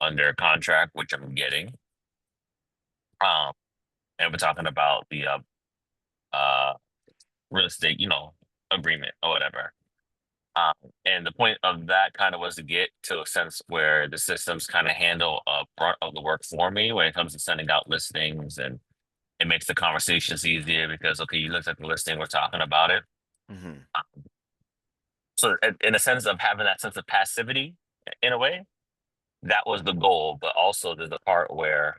under contract, which I'm getting. Um, and we're talking about the uh real estate, agreement or whatever. Um, and the point of that kind of was to get to a sense where the systems kind of handle a brunt of the work for me when it comes to sending out listings, and it makes the conversations easier because okay, you looked at the listing, we're talking about it. Hmm. So in a sense of having that sense of passivity in a way, that was the goal. But also there's the part where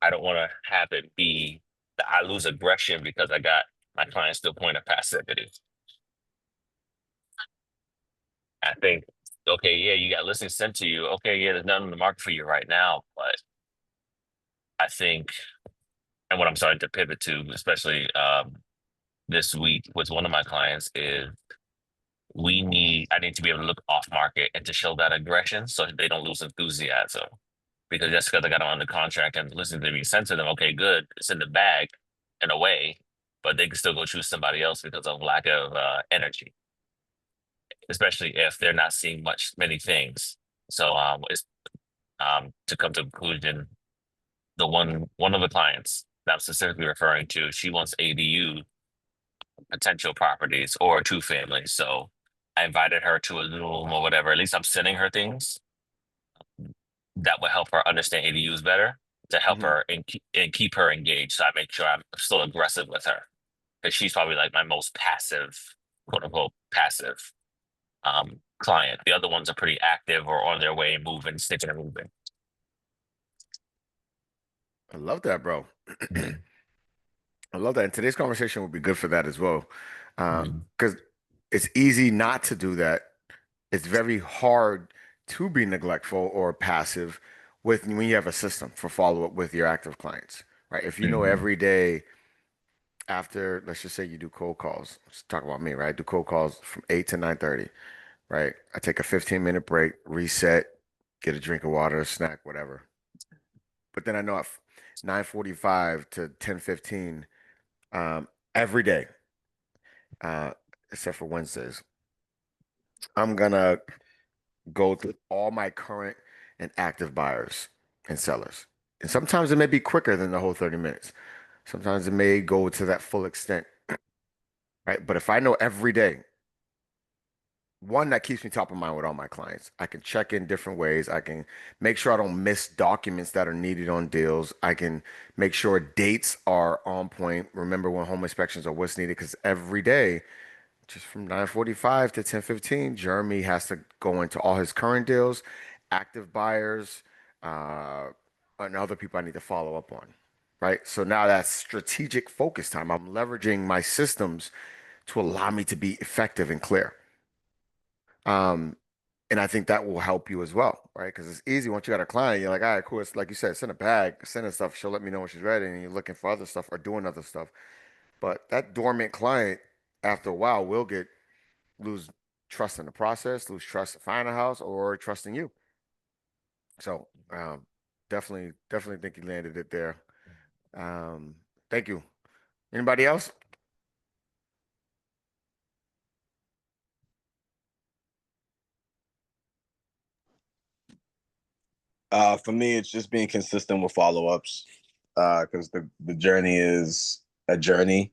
I don't want to have it be that I lose aggression because I got my clients to a point of passivity. I think, okay, yeah, you got listings sent to you. Okay, yeah, there's none in the market for you right now. But I think, and what I'm starting to pivot to, especially this week with one of my clients, is I need to be able to look off market and to show that aggression so they don't lose enthusiasm. Because just because I got them under contract and listening to me sent to them, okay, good, it's in the bag in a way, but they can still go choose somebody else because of lack of energy, especially if they're not seeing many things. So it's to come to a conclusion, the one of the clients that I'm specifically referring to, she wants ADU potential properties or two families. So I invited her to a Zoom or whatever. At least I'm sending her things that will help her understand ADUs better to help Hmm. her and keep her engaged. So I make sure I'm still aggressive with her because she's probably like my most passive, quote unquote, passive client. The other ones are pretty active or on their way, moving, sticking and moving. I love that, bro. Mhm. I love that. And today's conversation will be good for that as well. Mhm. Because it's easy not to do that. It's very hard to be neglectful or passive when you have a system for follow-up with your active clients, right? If you know Mhm. every day after, let's just say you do cold calls. Let's talk about me, right? I do cold calls from 8 to 9:30, right? I take a 15-minute break, reset, get a drink of water, a snack, whatever. But then I know at 9:45 to 10:15, um, every day, uh, except for Wednesdays, I'm gonna go through all my current and active buyers and sellers. And sometimes it may be quicker than the whole 30 minutes. Sometimes it may go to that full extent, right? But if I know every day, one that keeps me top of mind with all my clients. I can check in different ways. I can make sure I don't miss documents that are needed on deals. I can make sure dates are on point. Remember when home inspections are what's needed because every day, just from 9:45 to 10:15, Jeremy has to go into all his current deals, active buyers, uh, and other people I need to follow up on. Right. So now that's strategic focus time. I'm leveraging my systems to allow me to be effective and clear. Um, and I think that will help you as well, right? Because it's easy once you got a client, you're like, all right, cool. It's like you said, send a bag, sending stuff. She'll let me know when she's ready, and you're looking for other stuff or doing other stuff. But that dormant client, after a while, will get lose trust in the process, lose trust to find a house, or trust in you. So, definitely think you landed it there. Um, thank you. Anybody else? For me, it's just being consistent with follow-ups, because the journey is a journey.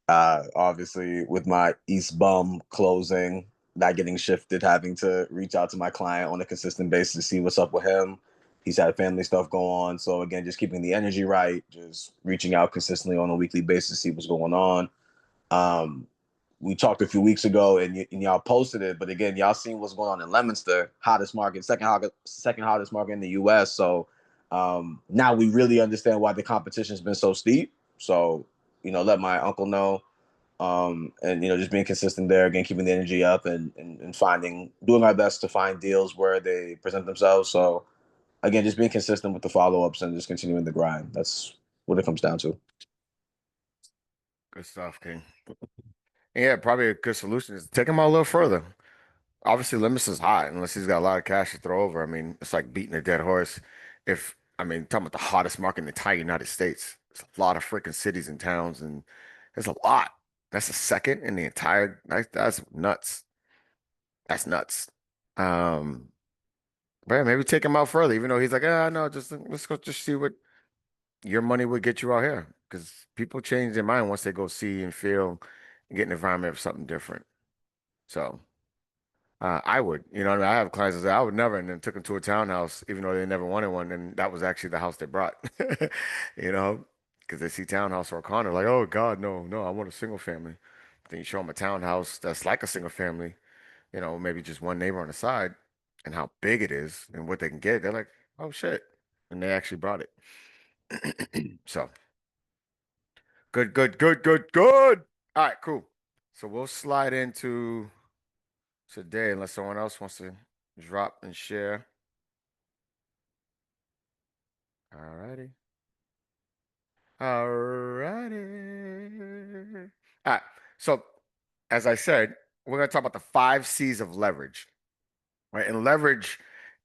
Obviously, with my East Bum closing, not getting shifted, having to reach out to my client on a consistent basis to see what's up with him. He's had family stuff go on. So again, just keeping the energy right, just reaching out consistently on a weekly basis to see what's going on. Um, we talked a few weeks ago, and y'all posted it, but again, y'all seen what's going on in Leominster, hottest market, second hottest market in the U.S. So now we really understand why the competition's been so steep. So let my uncle know, and just being consistent there again, keeping the energy up, and doing our best to find deals where they present themselves. So again, just being consistent with the follow ups and just continuing the grind. That's what it comes down to. Good stuff, King. Yeah, probably a good solution is take him out a little further. Obviously, Limits is hot unless he's got a lot of cash to throw over. I mean, it's like beating a dead horse. If I mean, talking about the hottest market in the entire United States, there's a lot of freaking cities and towns, and there's a lot. That's the second in the entire. That's nuts. That's nuts. Um, But yeah, maybe take him out further, even though he's like, ah, no, just let's go just see what your money would get you out here. Because people change their mind once they go see and feel and get an environment of something different. So I would, you know, what I mean, I have clients that say I would never, and then took them to a townhouse, even though they never wanted one, and that was actually the house they brought, you know, because they see townhouse or a condo, like, oh God, no, no, I want a single family. Then you show them a townhouse that's like a single family, you know, maybe just one neighbor on the side, and how big it is and what they can get. They're like, oh shit, and they actually brought it. So good, good, good, good, good. All right, cool. So we'll slide into today, unless someone else wants to drop and share. All righty. All righty. All right. So, as I said, we're going to talk about the 5 C's of leverage, right? And leverage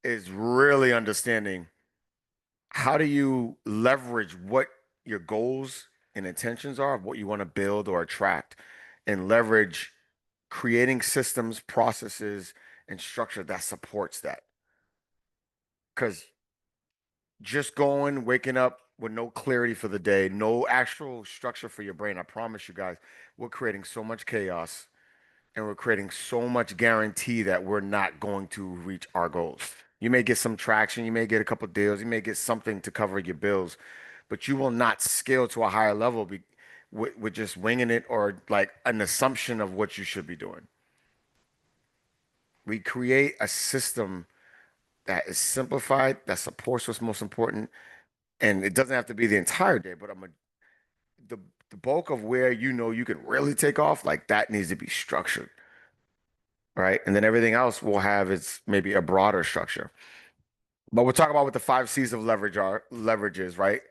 is really understanding how do you leverage what your goals and intentions are, of what you want to build or attract, and leverage creating systems, processes, and structure that supports that. Because just going, waking up with no clarity for the day, no actual structure for your brain. I promise you guys, we're creating so much chaos and we're creating so much guarantee that we're not going to reach our goals. You may get some traction, you may get a couple deals, you may get something to cover your bills, but you will not scale to a higher level with just winging it or like an assumption of what you should be doing. We create a system that is simplified, that supports what's most important, and it doesn't have to be the entire day, but the the bulk of where you know you can really take off, like that needs to be structured, right? And then everything else will have its maybe a broader structure. But we'll talk about what the 5 C's of leverages, right?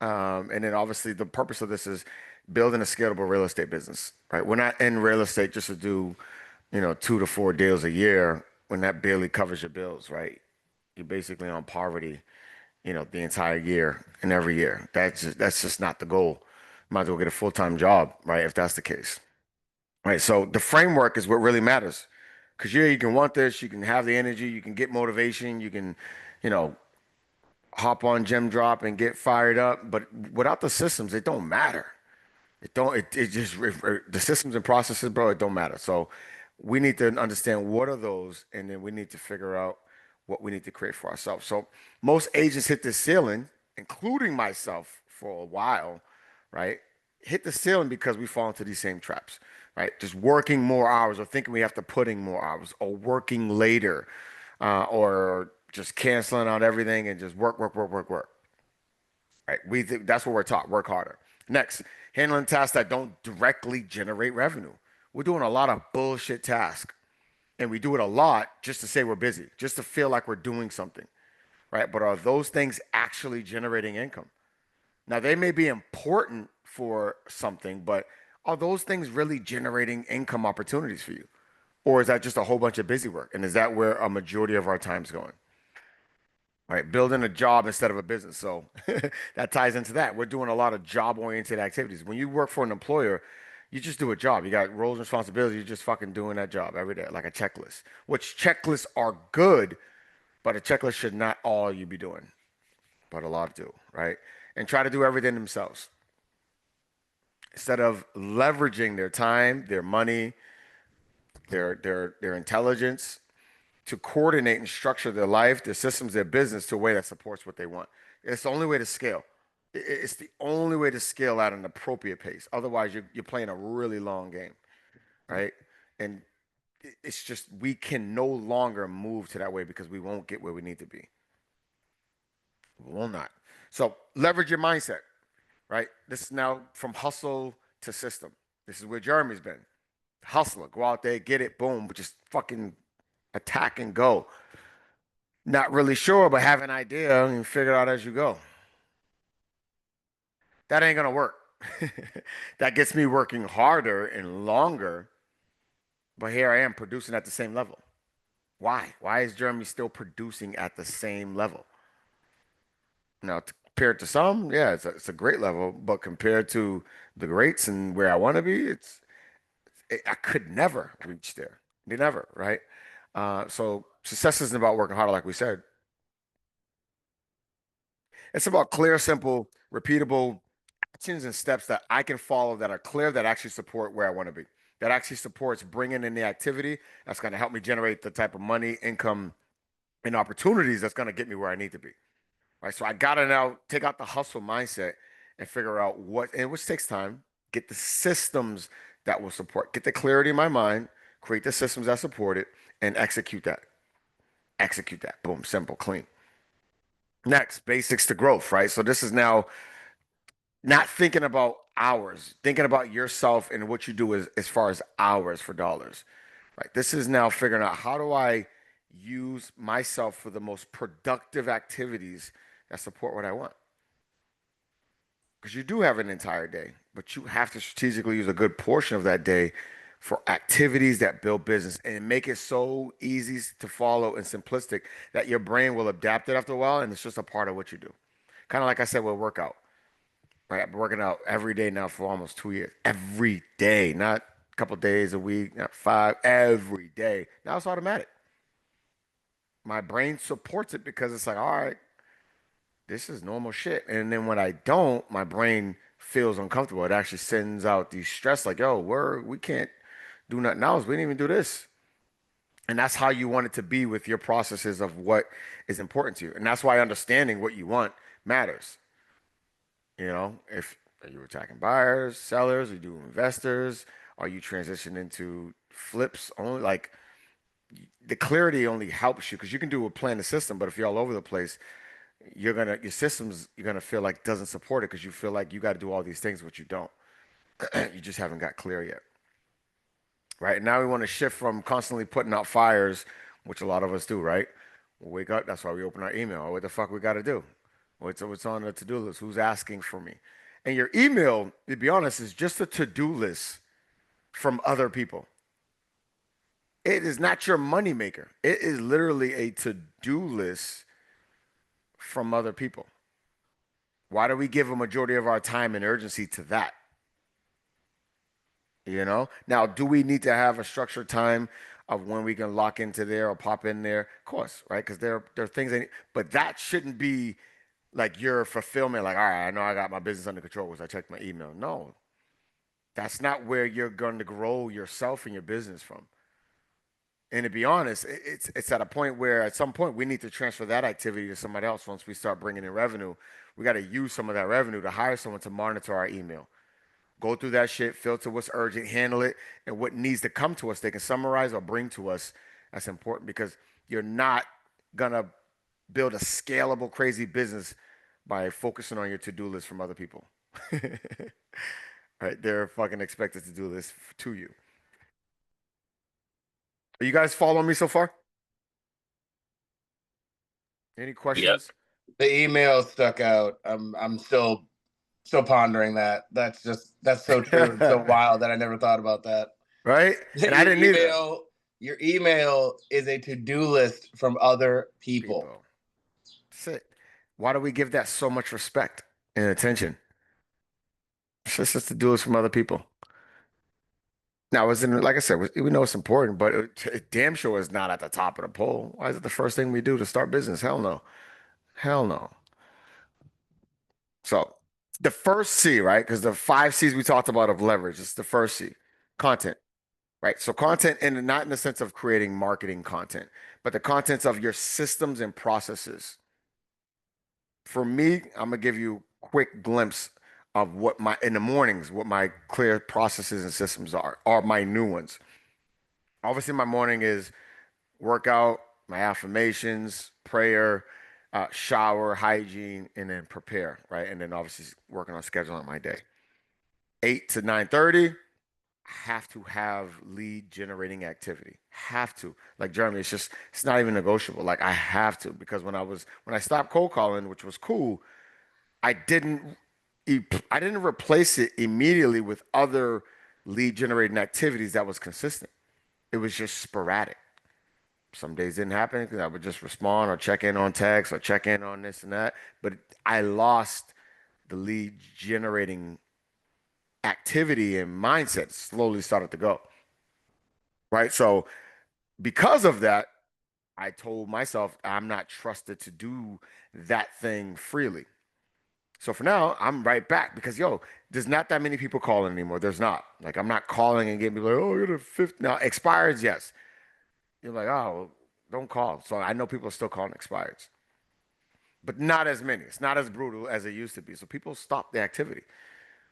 And then obviously the purpose of this is building a scalable real estate business, right? We're not in real estate just to do, 2 to 4 deals a year when that barely covers your bills, right? You're basically on poverty, the entire year and every year. That's just not the goal. Might as well get a full-time job, right? If that's the case. Right. So the framework is what really matters. Because yeah, you can want this, you can have the energy, you can get motivation, you can, you know, hop on gem drop and get fired up. But without the systems, it don't matter. It don't. It just the systems and processes, bro. It don't matter. So we need to understand what are those, and then we need to figure out what we need to create for ourselves. So most agents hit the ceiling, including myself, for a while, right? Hit the ceiling because we fall into these same traps, right? Just working more hours, or thinking we have to put in more hours, or working later, or just canceling out everything and just work, work, work, work, work. Right? We think that's what we're taught. Work harder. Next, handling tasks that don't directly generate revenue. We're doing a lot of bullshit tasks, and we do it a lot just to say we're busy, just to feel like we're doing something, right? But are those things actually generating income? Now, they may be important for something, but are those things really generating income opportunities for you? Or is that just a whole bunch of busy work? And is that where a majority of our time's going? Right, building a job instead of a business. So that ties into that. We're doing a lot of job-oriented activities. When you work for an employer, you just do a job. You got roles and responsibilities. You're just fucking doing that job every day, like a checklist. Which checklists are good, but a checklist should not all you be doing, but a lot do, right? And try to do everything themselves instead of leveraging their time, their money, their intelligence to coordinate and structure their life, their systems, their business to a way that supports what they want. It's the only way to scale. It's the only way to scale at an appropriate pace. Otherwise, you're playing a really long game, right? And it's just we can no longer move to that way because we won't get where we need to be. We will not. So leverage your mindset, right? This is now from hustle to system. This is where Jeremy's been. Hustler, go out there, get it, boom, but just fucking attack and go. Not really sure, but have an idea and figure it out as you go. That ain't gonna work. That gets me working harder and longer, but here I am producing at the same level. Why? Why is Jeremy still producing at the same level? Now, compared to some, yeah, it's a great level, but compared to the greats and where I want to be, I could never reach there. They never, right? So success isn't about working harder, like we said. It's about clear, simple, repeatable actions and steps that I can follow that are clear, that actually support where I want to be, that actually supports bringing in the activity that's going to help me generate the type of money, income, and opportunities that's going to get me where I need to be. Right. So I got to now take out the hustle mindset and figure out what, and which takes time, get the systems that will support, get the clarity in my mind, create the systems that support it, and execute that. Execute that. Boom, simple, clean. Next, basics to growth, right? So this is now not thinking about hours, thinking about yourself and what you do as far as hours for dollars, right? This is now figuring out how do I use myself for the most productive activities that support what I want. Because you do have an entire day, but you have to strategically use a good portion of that day for activities that build business and make it so easy to follow and simplistic that your brain will adapt it after a while and it's just a part of what you do. Kind of like I said with workout, right? I've been working out every day now for almost 2 years. Every day, not a couple days a week, not five, every day. Now it's automatic. My brain supports it because it's like, all right, this is normal shit. And then when I don't, my brain feels uncomfortable. It actually sends out these stress like, yo, we can't do nothing else. We didn't even do this. And that's how you want it to be with your processes of what is important to you. And that's why understanding what you want matters. You know, if are you attacking buyers, sellers, are you doing investors, are you transitioning into flips only? Like the clarity only helps you because you can do a plan the system, but if you're all over the place, your systems you're gonna feel like doesn't support it because you feel like you got to do all these things, but you don't. You just haven't got clear yet. Right now we want to shift from constantly putting out fires, which a lot of us do, right? We wake up, that's why we open our email. What the fuck we got to do? What's on the to-do list? Who's asking for me? And your email, to be honest, is just a to-do list from other people. It is not your moneymaker. It is literally a to-do list from other people. Why do we give a majority of our time and urgency to that? You know, now, do we need to have a structured time of when we can lock into there or pop in there? Of course, right? Because there are things, but that shouldn't be like your fulfillment. Like, all right, I know I got my business under control because I checked my email. No, that's not where you're going to grow yourself and your business from. And to be honest, it's at a point where at some point we need to transfer that activity to somebody else. Once we start bringing in revenue, we got to use some of that revenue to hire someone to monitor our email. Go through that shit, filter what's urgent, handle it, and what needs to come to us, they can summarize or bring to us. That's important because you're not gonna build a scalable, crazy business by focusing on your to-do list from other people. Right? They're fucking expected to do this to you. Are you guys following me so far? Any Yep. questions? The email stuck out. I'm still pondering that. That's so true and so wild that I never thought about that. Right? And I didn't either. Your email is a to-do list from other people. That's it. Why do we give that so much respect and attention? It's just to do this from other people. Now, like I said, we know it's important, but it damn sure is not at the top of the poll. Why is it the first thing we do to start business? Hell no. Hell no. So the first C, right? Because the 5 C's we talked about of leverage, it's the first C, content, right? So content, and not in the sense of creating marketing content, but the contents of your systems and processes. For me, I'm gonna give you a quick glimpse of what in the mornings, what my clear processes and systems are my new ones. Obviously, my morning is workout, my affirmations, prayer, shower, hygiene, and then prepare, right? And then obviously working on scheduling my day. 8 to 9:30, have to have lead generating activity. Have to. Like Jeremy, it's not even negotiable. Like I have to because when I stopped cold calling, which was cool, I didn't I didn't replace it immediately with other lead generating activities that was consistent. It was just sporadic. Some days didn't happen because I would just respond or check in on text or check in on this and that. But I lost the lead generating activity and mindset slowly started to go. Right. So because of that, I told myself I'm not trusted to do that thing freely. So for now, I'm right back because there's not that many people calling anymore. There's not. Like I'm not calling and getting people like, oh, you're the fifth. Now expireds, yes. You're like, oh, well, don't call. So I know people are still calling expireds, but not as many. It's not as brutal as it used to be. So people stop the activity.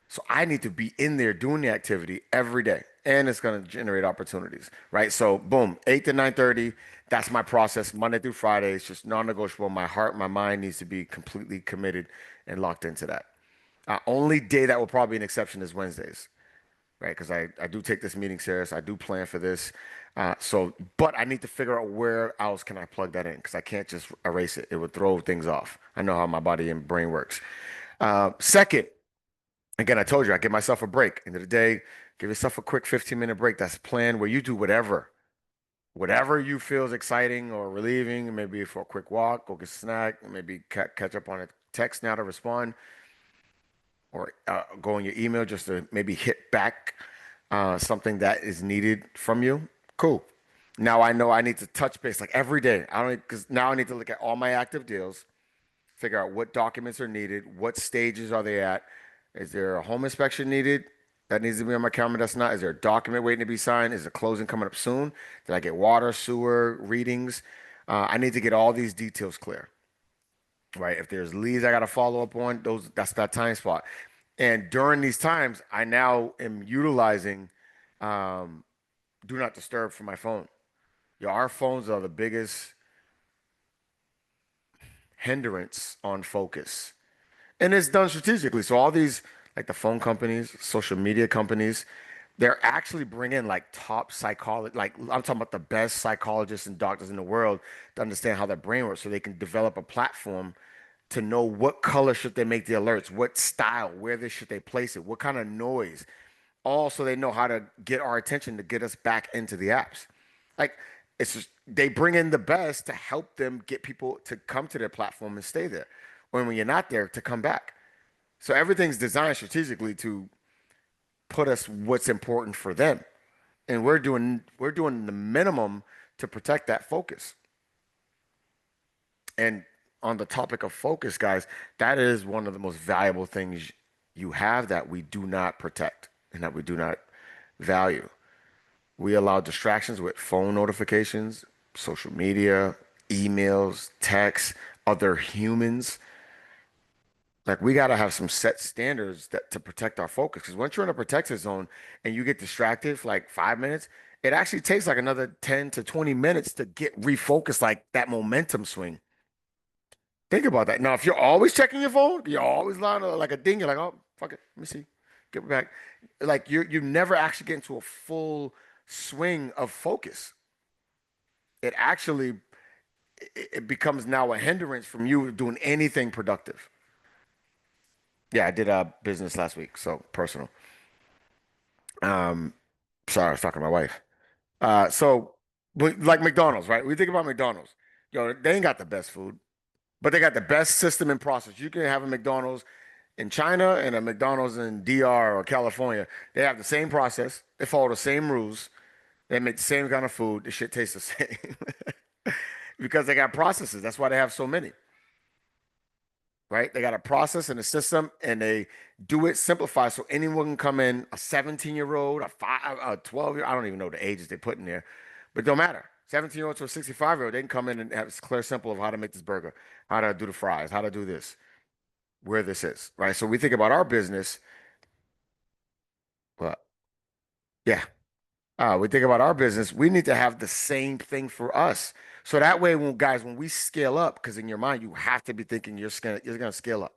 So I need to be in there doing the activity every day, and it's going to generate opportunities, right? So boom, 8 to 9:30. That's my process, Monday through Friday. It's just non-negotiable. My heart, my mind needs to be completely committed and locked into that. Only day that will probably be an exception is Wednesdays, right? Because I do take this meeting serious. I do plan for this. But I need to figure out where else can I plug that in because I can't just erase it. It would throw things off. I know how my body and brain works. Second, again, I told you I give myself a break. End of the day, give yourself a quick 15-minute break. That's planned where you do whatever you feel is exciting or relieving. Maybe for a quick walk, go get a snack, maybe catch up on a text now to respond, or go on your email just to maybe hit back something that is needed from you. Cool. Now I know I need to touch base like every day. I don't because now I need to look at all my active deals, figure out what documents are needed, what stages are they at. Is there a home inspection needed? That needs to be on my calendar. That's not. Is there a document waiting to be signed? Is the closing coming up soon? Did I get water, sewer readings? I need to get all these details clear, right? If there's leads I got to follow up on, that's that time spot. And during these times, I now am utilizing do not disturb for my phone. Our phones are the biggest hindrance on focus. And it's done strategically. So all these, like the phone companies, social media companies, they're actually bringing like top psychology, like I'm talking about the best psychologists and doctors in the world to understand how their brain works so they can develop a platform to know what color should they make the alerts, what style, where they should they place it, what kind of noise. All so they know how to get our attention to get us back into the apps. Like it's just they bring in the best to help them get people to come to their platform and stay there. Or when you're not there, to come back. So everything's designed strategically to put us what's important for them. And we're doing the minimum to protect that focus. And on the topic of focus, guys, that is one of the most valuable things you have that we do not protect and that we do not value. We allow distractions with phone notifications, social media, emails, texts, other humans. Like we gotta have some set standards that to protect our focus. Because once you're in a protected zone and you get distracted for like 5 minutes, it actually takes like another 10 to 20 minutes to get refocused, like that momentum swing. Think about that. Now, if you're always checking your phone, you're always lying like a ding, you're like, oh, fuck it, let me see. Get back. Like you never actually get into a full swing of focus. It actually it becomes now a hindrance from you doing anything productive. Yeah, I did a business last week, so personal. Um, sorry, I was talking to my wife. Like McDonald's, right? We think about McDonald's. They ain't got the best food, but they got the best system and process. You can have a McDonald's in China and a McDonald's in DR or California. They have the same process. They follow the same rules. They make the same kind of food. The shit tastes the same because they got processes. That's why they have so many, right? They got a process and a system, and they do it simplified so anyone can come in. A 17-year-old, a 12-year, I don't even know the ages they put in there, but it don't matter. 17-year-old to a 65-year-old, they can come in and have it's clear, simple of how to make this burger, how to do the fries, how to do this, where this is, right? So we think about our business. Well, yeah. We think about our business, we need to have the same thing for us. So that way, when we scale up, because in your mind, you have to be thinking you're gonna scale up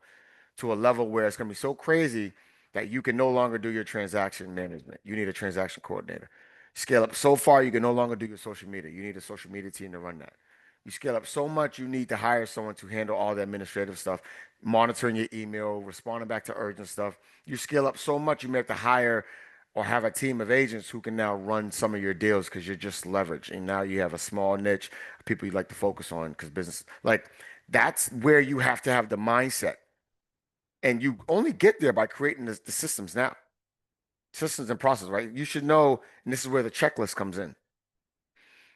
to a level where it's gonna be so crazy that you can no longer do your transaction management. You need a transaction coordinator. Scale up so far, you can no longer do your social media. You need a social media team to run that. You scale up so much, you need to hire someone to handle all the administrative stuff, monitoring your email, responding back to urgent stuff. You scale up so much, you may have to hire or have a team of agents who can now run some of your deals because you're just leveraged. And now you have a small niche of people you like to focus on because business, like that's where you have to have the mindset. And you only get there by creating the systems now, systems and process, right? You should know, and this is where the checklist comes in.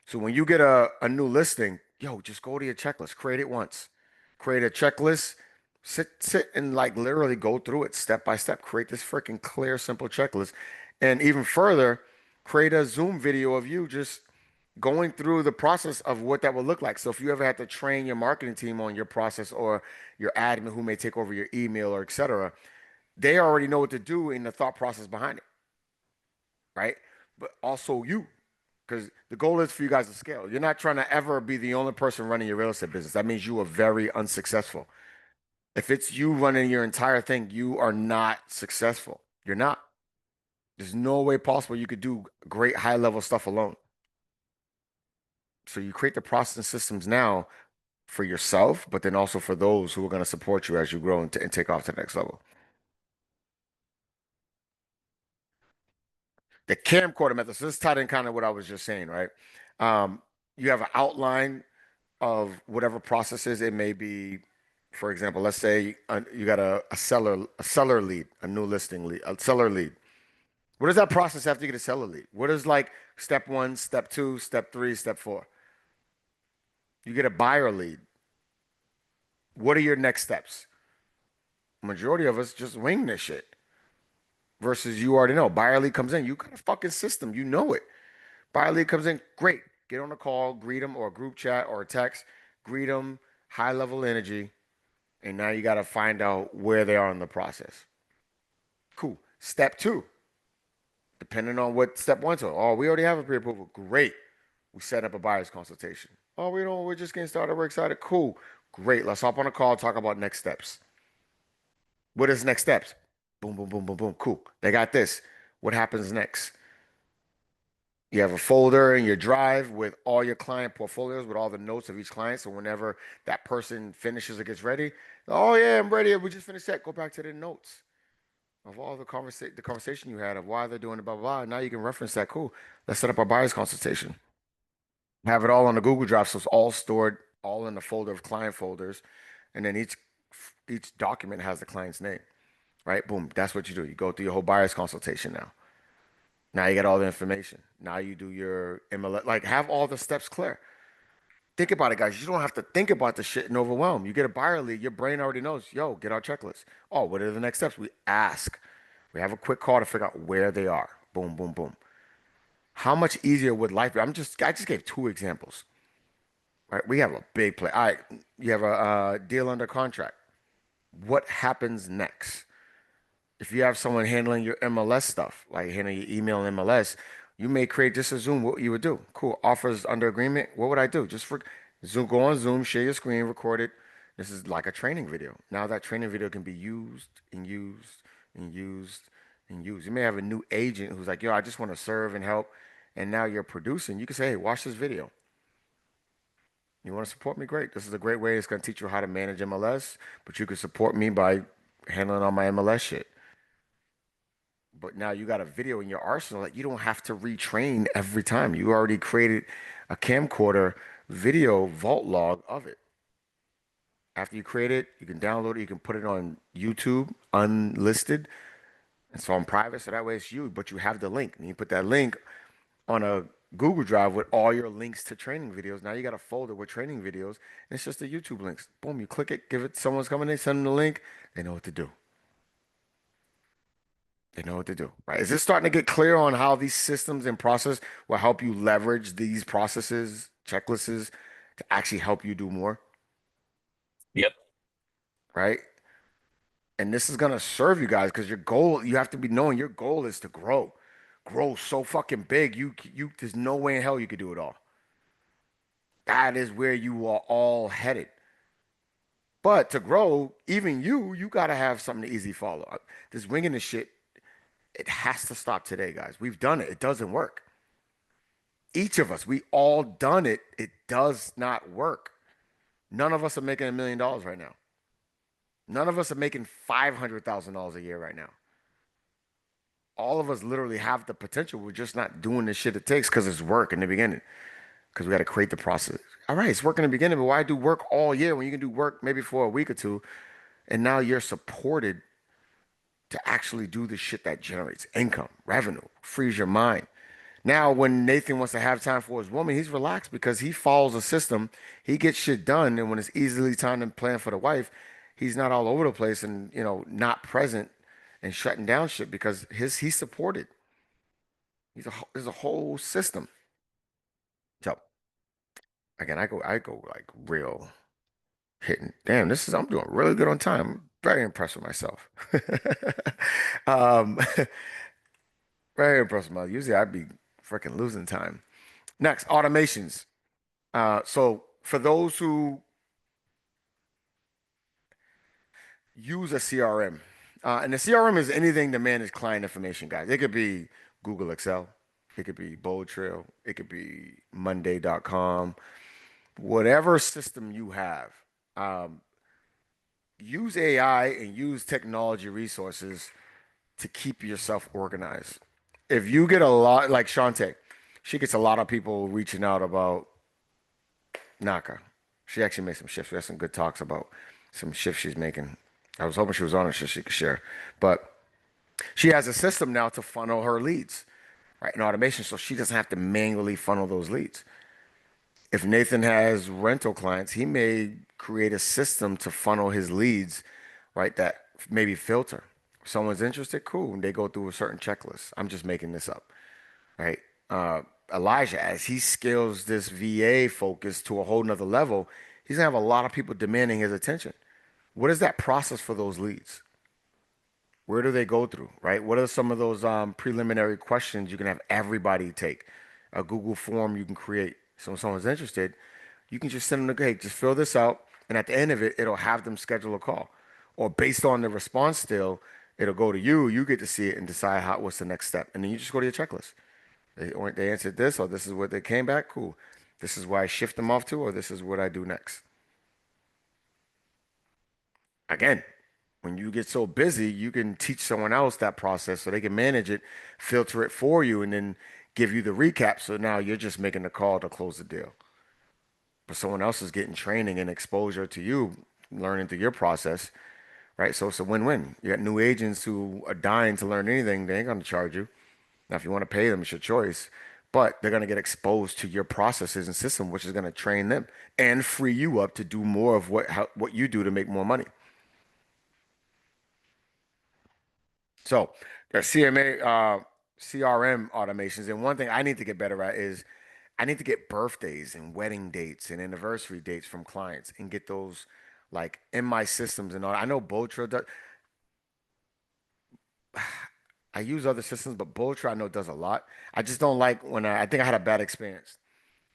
So when you get a new listing, Yo, just go to your checklist, create it once, create a checklist, sit and like literally go through it step by step, create this freaking clear, simple checklist. And even further, create a Zoom video of you just going through the process of what that would look like. So if you ever had to train your marketing team on your process or your admin who may take over your email or etc., they already know what to do in the thought process behind it, right? But also you, because the goal is for you guys to scale. You're not trying to ever be the only person running your real estate business. That means you are very unsuccessful. If it's you running your entire thing, you are not successful. You're not. There's no way possible you could do great high level stuff alone. So you create the process and systems now for yourself, but then also for those who are going to support you as you grow and take off to the next level. The camcorder method. So this is tied in kind of what I was just saying, right? Um, you have an outline of whatever processes it may be. For example, let's say you got a seller lead, a new listing lead, a seller lead. What does that process after you get a seller lead? What is like step one, step two, step three, step four? You get a buyer lead. What are your next steps? Majority of us just wing this shit. Versus you already know. Buyer lead comes in. You got a fucking system. You know it. Buyer lead comes in. Great. Get on a call, greet them, or a group chat or a text. Greet them, high level energy. And now you got to find out where they are in the process. Cool. Step two, depending on what step one's on. Oh, we already have a pre-approval. Great. We set up a buyer's consultation. Oh, we don't, we're just getting started. We're excited. Cool. Great. Let's hop on a call, talk about next steps. What is next steps? Boom, boom, boom, boom, boom. Cool. They got this. What happens next? You have a folder in your drive with all your client portfolios with all the notes of each client. So whenever that person finishes or gets ready, oh yeah, I'm ready. We just finished that. Go back to the notes of all the conversation you had of why they're doing it, blah, blah, blah. Now you can reference that. Cool. Let's set up our buyer's consultation. Have it all on the Google Drive, so it's all stored, all in the folder of client folders, and then each document has the client's name. Right? Boom. That's what you do. You go through your whole buyer's consultation now. Now you get all the information. Now you do your MLS, like have all the steps clear. Think about it, guys. You don't have to think about the shit and overwhelm. You get a buyer lead, your brain already knows, yo, get our checklist. Oh, what are the next steps? We ask. We have a quick call to figure out where they are. Boom, boom, boom. How much easier would life be? I just gave two examples. Right? We have a big play. All right, you have a deal under contract. What happens next? If you have someone handling your MLS stuff, like handling your email and MLS, you may create just a Zoom. What you would do? Cool. Offers under agreement. What would I do? Just for Zoom, go on Zoom, share your screen, record it. This is like a training video. Now that training video can be used and used and used and used. You may have a new agent who's like, yo, I just want to serve and help. And now you're producing. You can say, hey, watch this video. You want to support me? Great. This is a great way. It's going to teach you how to manage MLS, but you can support me by handling all my MLS shit. But now you got a video in your arsenal that you don't have to retrain every time. You already created a camcorder video vault log of it. After you create it, you can download it. You can put it on YouTube unlisted. And so on private. So that way it's you, but you have the link. And you put that link on a Google Drive with all your links to training videos. Now you got a folder with training videos. And it's just the YouTube links. Boom, you click it, give it to someone's coming in, send them the link. They know what to do. They know what to do, right? Is this starting to get clear on how these systems and process will help you leverage these processes, checklists to actually help you do more, Yep. right? And this is gonna serve you guys because your goal, you have to be knowing your goal is to grow so fucking big. There's no way in hell you could do it all. That is where you are all headed. But to grow, even you gotta have something to easy follow. This winging this shit, it has to stop today, guys. We've done it. It doesn't work. Each of us, we all done it. It does not work. None of us are making $1 million right now. None of us are making $500,000 a year right now. All of us literally have the potential. We're just not doing the shit it takes because it's work in the beginning. Because we got to create the process. All right, it's work in the beginning, but why do work all year when you can do work maybe for a week or two, and now you're supported to actually do the shit that generates income, revenue, frees your mind. Now, when Nathan wants to have time for his woman, he's relaxed because he follows a system. He gets shit done, and when it's easily time to plan for the wife, he's not all over the place and not present and shutting down shit because he's supported. There's a whole system. So again, I go like real hitting. Damn, I'm doing really good on time. I'm very impressed with myself. um, very impressed with myself. Usually I'd be freaking losing time. Next, automations. So for those who use a CRM, and the CRM is anything to manage client information, guys. It could be Google Excel, it could be Bold Trail, it could be Monday.com, whatever system you have. Um, use AI and use technology resources to keep yourself organized. If you get a lot, like Shantae, she gets a lot of people reaching out about Naka. She actually made some shifts. We had some good talks about some shifts she's making. I was hoping she was on it so she could share. But she has a system now to funnel her leads, right? In automation, so she doesn't have to manually funnel those leads. If Nathan has rental clients, he may create a system to funnel his leads, right? That maybe filter. If someone's interested, cool. And they go through a certain checklist. I'm just making this up, right? Elijah, as he scales this VA focus to a whole nother level, he's gonna have a lot of people demanding his attention. What is that process for those leads? Where do they go through, right? What are some of those preliminary questions you can have everybody take? A Google form you can create. So if someone's interested, you can just send them hey, just fill this out. And at the end of it, it'll have them schedule a call. Or based on the response still, it'll go to you. You get to see it and decide what's the next step. And then you just go to your checklist. They answered this, or this is what they came back. Cool. This is where I shift them off to, or this is what I do next. Again, when you get so busy, you can teach someone else that process so they can manage it, filter it for you, and then give you the recap. So now you're just making the call to close the deal. But someone else is getting training and exposure to you, learning through your process, right? So it's a win-win. You got new agents who are dying to learn anything, they ain't gonna charge you. Now, if you want to pay them, it's your choice. But they're gonna get exposed to your processes and system, which is gonna train them and free you up to do more of what you do to make more money. So there's CRM automations, and one thing I need to get better at is I need to get birthdays and wedding dates and anniversary dates from clients and get those like in my systems and all. I know Botra does. I use other systems, but Botra I know does a lot. I just don't like when I think I had a bad experience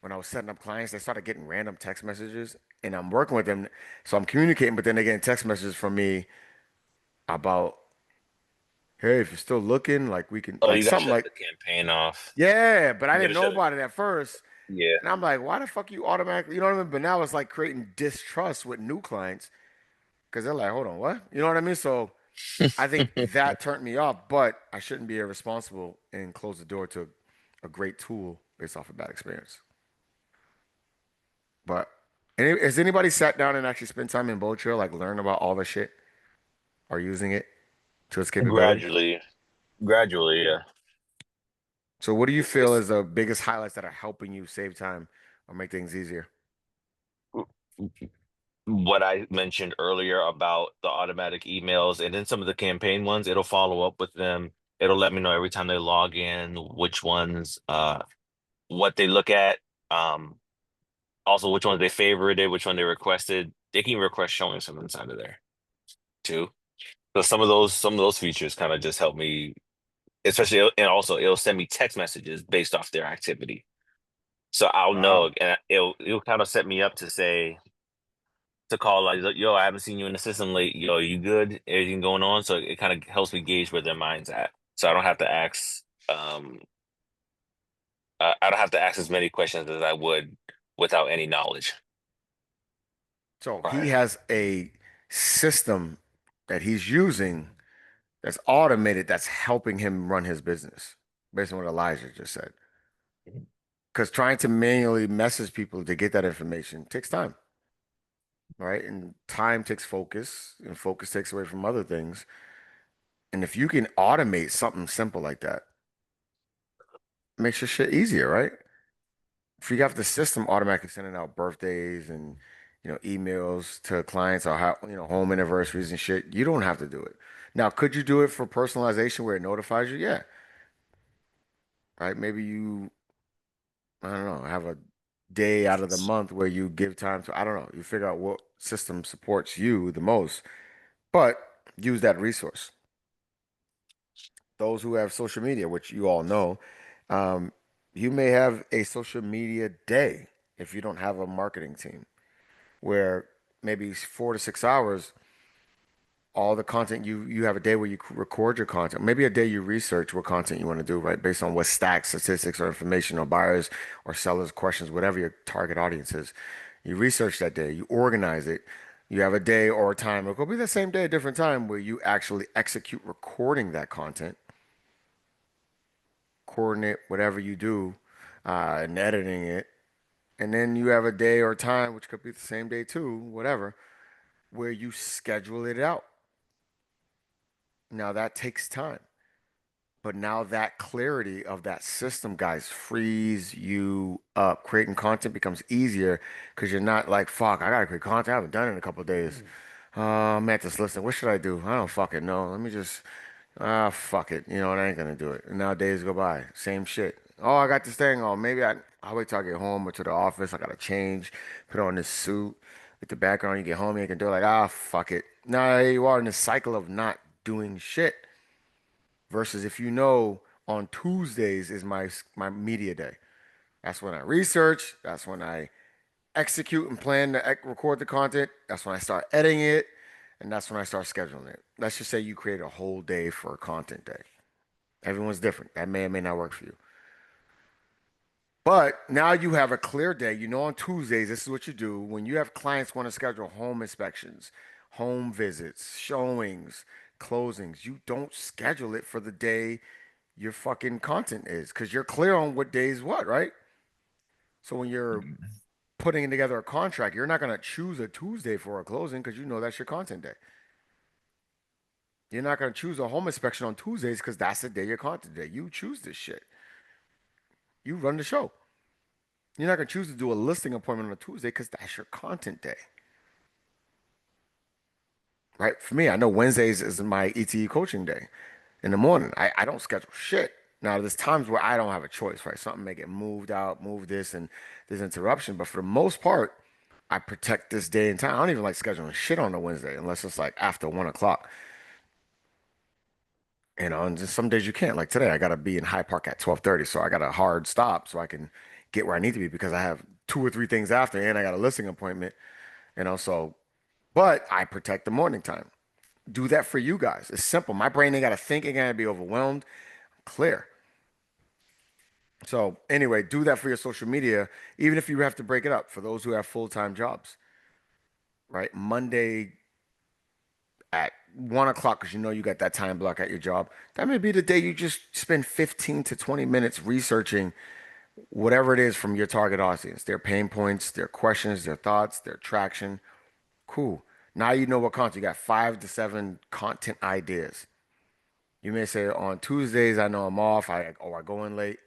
when I was setting up clients. They started getting random text messages, and I'm working with them, so I'm communicating, but then they're getting text messages from me about, hey, if you're still looking, like we can Oh, like you gotta something shut like the campaign off. yeah, but I You didn't gotta know shut it. about it at first. Yeah. And I'm like, why the fuck you automatically, you know what I mean? But now it's like creating distrust with new clients because they're like, hold on, what? You know what I mean? So I think that turned me off, but I shouldn't be irresponsible and close the door to a great tool based off a bad experience. But has anybody sat down and actually spent time in Bold Trail, like learn about all the shit or using it to its capability? Gradually, gradually, yeah. So what do you feel It's is the biggest highlights that are helping you save time or make things easier? what I mentioned earlier about the automatic emails and then some of the campaign ones, it'll follow up with them. It'll let me know every time they log in which ones what they look at. Um Also which ones they favorited, which one they requested. They can request showing some inside of there too. So some of those features kind of just help me, especially and also it'll send me text messages based off their activity. So I'll Wow. know and it'll kind of set me up to say to call like, yo, I haven't seen you in the system late. Yo, you good? Anything going on? So it kind of helps me gauge where their mind's at. So I don't have to ask. I don't have to ask as many questions as I would without any knowledge. So he Right. has a system that he's using that's automated that's helping him run his business, based on what Elijah just said. Because trying to manually message people to get that information takes time, right? And time takes focus, and focus takes away from other things. And if you can automate something simple like that, makes your shit easier, right? If you have the system automatically sending out birthdays and emails to clients or how home anniversaries and shit, you don't have to do it. Now, could you do it for personalization where it notifies you? Yeah, right. Maybe you, I don't know, have a day out of the month where you give time to, I don't know, you figure out what system supports you the most, but use that resource. Those who have social media, which you all know, um, you may have a social media day if you don't have a marketing team where maybe 4 to 6 hours, all the content you have a day where you record your content. Maybe a day you research what content you want to do, right? Based on what stacks, statistics, or information, or buyers or sellers questions, whatever your target audience is. You research that day, you organize it. You have a day or a time, it could be the same day, a different time, where you actually execute recording that content, coordinate whatever you do, and editing it. And then you have a day or time, which could be the same day too, whatever, where you schedule it out. Now that takes time. But now that clarity of that system, guys, frees you up. Creating content becomes easier because you're not like, fuck, I gotta create content. I haven't done it in a couple of days. I'm at this listen. What should I do? I don't fucking know. Let me just, fuck it. I ain't gonna do it. And now days go by. Same shit. Oh, I got this thing. Oh, maybe I'll wait till I get home or to the office. I gotta change, put on this suit with the background. You get home, you can do it like, fuck it. Now here you are in this cycle of not doing shit. Versus if on Tuesdays is my media day. That's when I research. That's when I execute and plan to record the content. That's when I start editing it, and that's when I start scheduling it. Let's just say you create a whole day for a content day. Everyone's different. That may or may not work for you. But now you have a clear day. On Tuesdays, this is what you do. When you have clients want to schedule home inspections, home visits, showings, closings, you don't schedule it for the day your fucking content is because you're clear on what day is what, right? So when you're putting together a contract, you're not going to choose a Tuesday for a closing because you know that's your content day. You're not going to choose a home inspection on Tuesdays because that's the day your content day. You choose this shit. You run the show. You're not going to choose to do a listing appointment on a Tuesday because that's your content day. Right? For me, I know Wednesdays is my ETE coaching day in the morning. I don't schedule shit. Now, there's times where I don't have a choice, right? Something may get moved out, move this, and there's interruption. But for the most part, I protect this day and time. I don't even like scheduling shit on a Wednesday unless it's like after 1 o'clock. And just some days you can't. Like today, I gotta be in Hyde Park at 12:30, so I got a hard stop so I can get where I need to be because I have 2 or 3 things after, and I got a listing appointment. So, but I protect the morning time. Do that for you guys. It's simple. My brain ain't gotta think, ain't gotta be overwhelmed. Clear. So anyway, do that for your social media, even if you have to break it up for those who have full-time jobs, right? Monday at 1 o'clock, because you got that time block at your job. That may be the day you just spend 15 to 20 minutes researching whatever it is from your target audience, their pain points, their questions, their thoughts, their traction. Cool. Now you know what content. You got 5 to 7 content ideas. You may say on Tuesdays, I know I'm off. I go in late.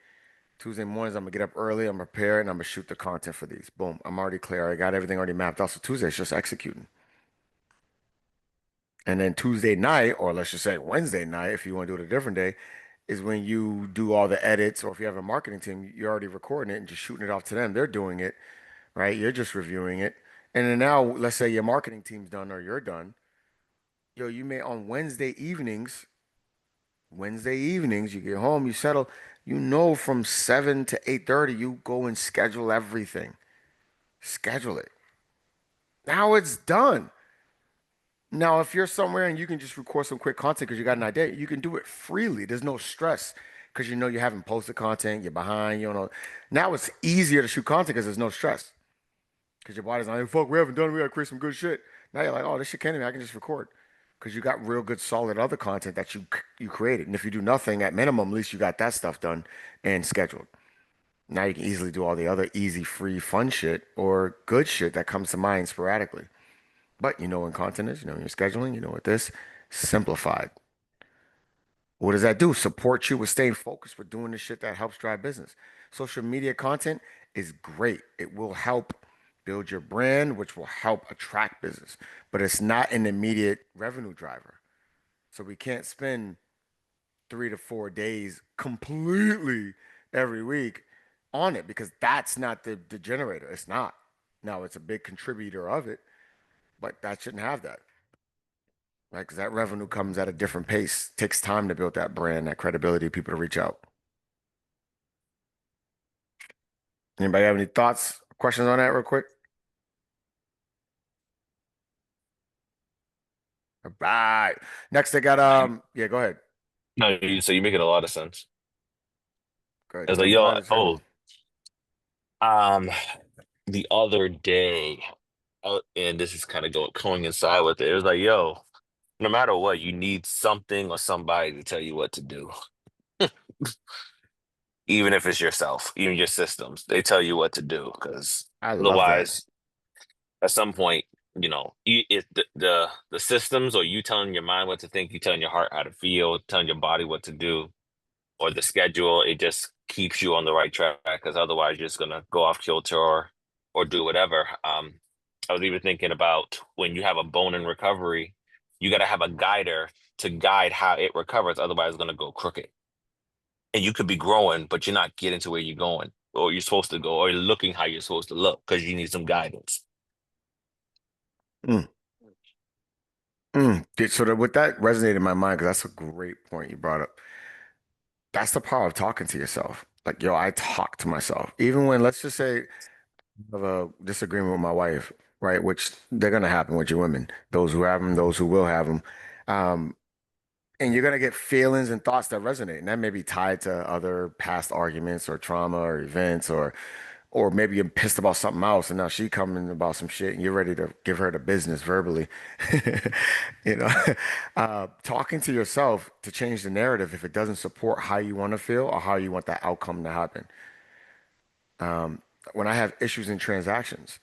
Tuesday mornings, I'm gonna get up early. I'm prepared, and I'm gonna shoot the content for these. Boom. I'm already clear. I got everything already mapped out. So Tuesday is just executing. And then Tuesday night, or let's just say Wednesday night, if you want to do it a different day, is when you do all the edits. Or if you have a marketing team, you're already recording it and just shooting it off to them. They're doing it, right? You're just reviewing it. And then now, let's say your marketing team's done or you're done. Yo, you may on Wednesday evenings, you get home, you settle, from 7 to 8:30, you go and schedule everything. Schedule it. Now it's done. Now, if you're somewhere and you can just record some quick content because you got an idea, you can do it freely. There's no stress because you haven't posted content, you're behind, you don't know. Now it's easier to shoot content because there's no stress. Because your body's like, fuck, we haven't done it, we gotta create some good shit. Now you're like, oh, this shit can't even, I can just record. Because you got real good, solid other content that you created. And if you do nothing, at minimum, at least you got that stuff done and scheduled. Now you can easily do all the other easy, free, fun shit or good shit that comes to mind sporadically. But you know when content is, when you're scheduling, what this simplified. What does that do? Support you with staying focused with doing the shit that helps drive business. Social media content is great. It will help build your brand, which will help attract business, but it's not an immediate revenue driver. So we can't spend 3 to 4 days completely every week on it because that's not the generator. It's not. Now it's a big contributor of it, but that shouldn't have that. Right? Because that revenue comes at a different pace. Takes time to build that brand, that credibility, people to reach out. Anybody have any thoughts, questions on that real quick? All right. Next they got yeah, go ahead. No, so you're making a lot of sense. Go ahead. I was Tell like, me yo, about it. Tell me. um, the other day, and this is kind of going inside with it. It was like, yo, no matter what, you need something or somebody to tell you what to do. Even if it's yourself, even your systems, they tell you what to do because I love that. otherwise, at some point, it the systems or you telling your mind what to think, you telling your heart how to feel, telling your body what to do, or the schedule, it just keeps you on the right track because otherwise you're just gonna go off kilter or do whatever. I was even thinking about when you have a bone in recovery, you got to have a guider to guide how it recovers. Otherwise, it's gonna go crooked. And you could be growing, but you're not getting to where you're going or you're supposed to go, or you're looking how you're supposed to look because you need some guidance. Mm, So that with that resonated in my mind because that's a great point you brought up. That's the power of talking to yourself. Like, yo, I talk to myself. Even when, let's just say, I have a disagreement with my wife, right? Which they're gonna happen with your women, those who have them, those who will have them. Um, and you're gonna get feelings and thoughts that resonate, and that may be tied to other past arguments or trauma or events, or maybe you're pissed about something else, and now she coming about some shit, and you're ready to give her the business verbally. You know, talking to yourself to change the narrative if it doesn't support how you want to feel or how you want that outcome to happen. When I have issues in transactions,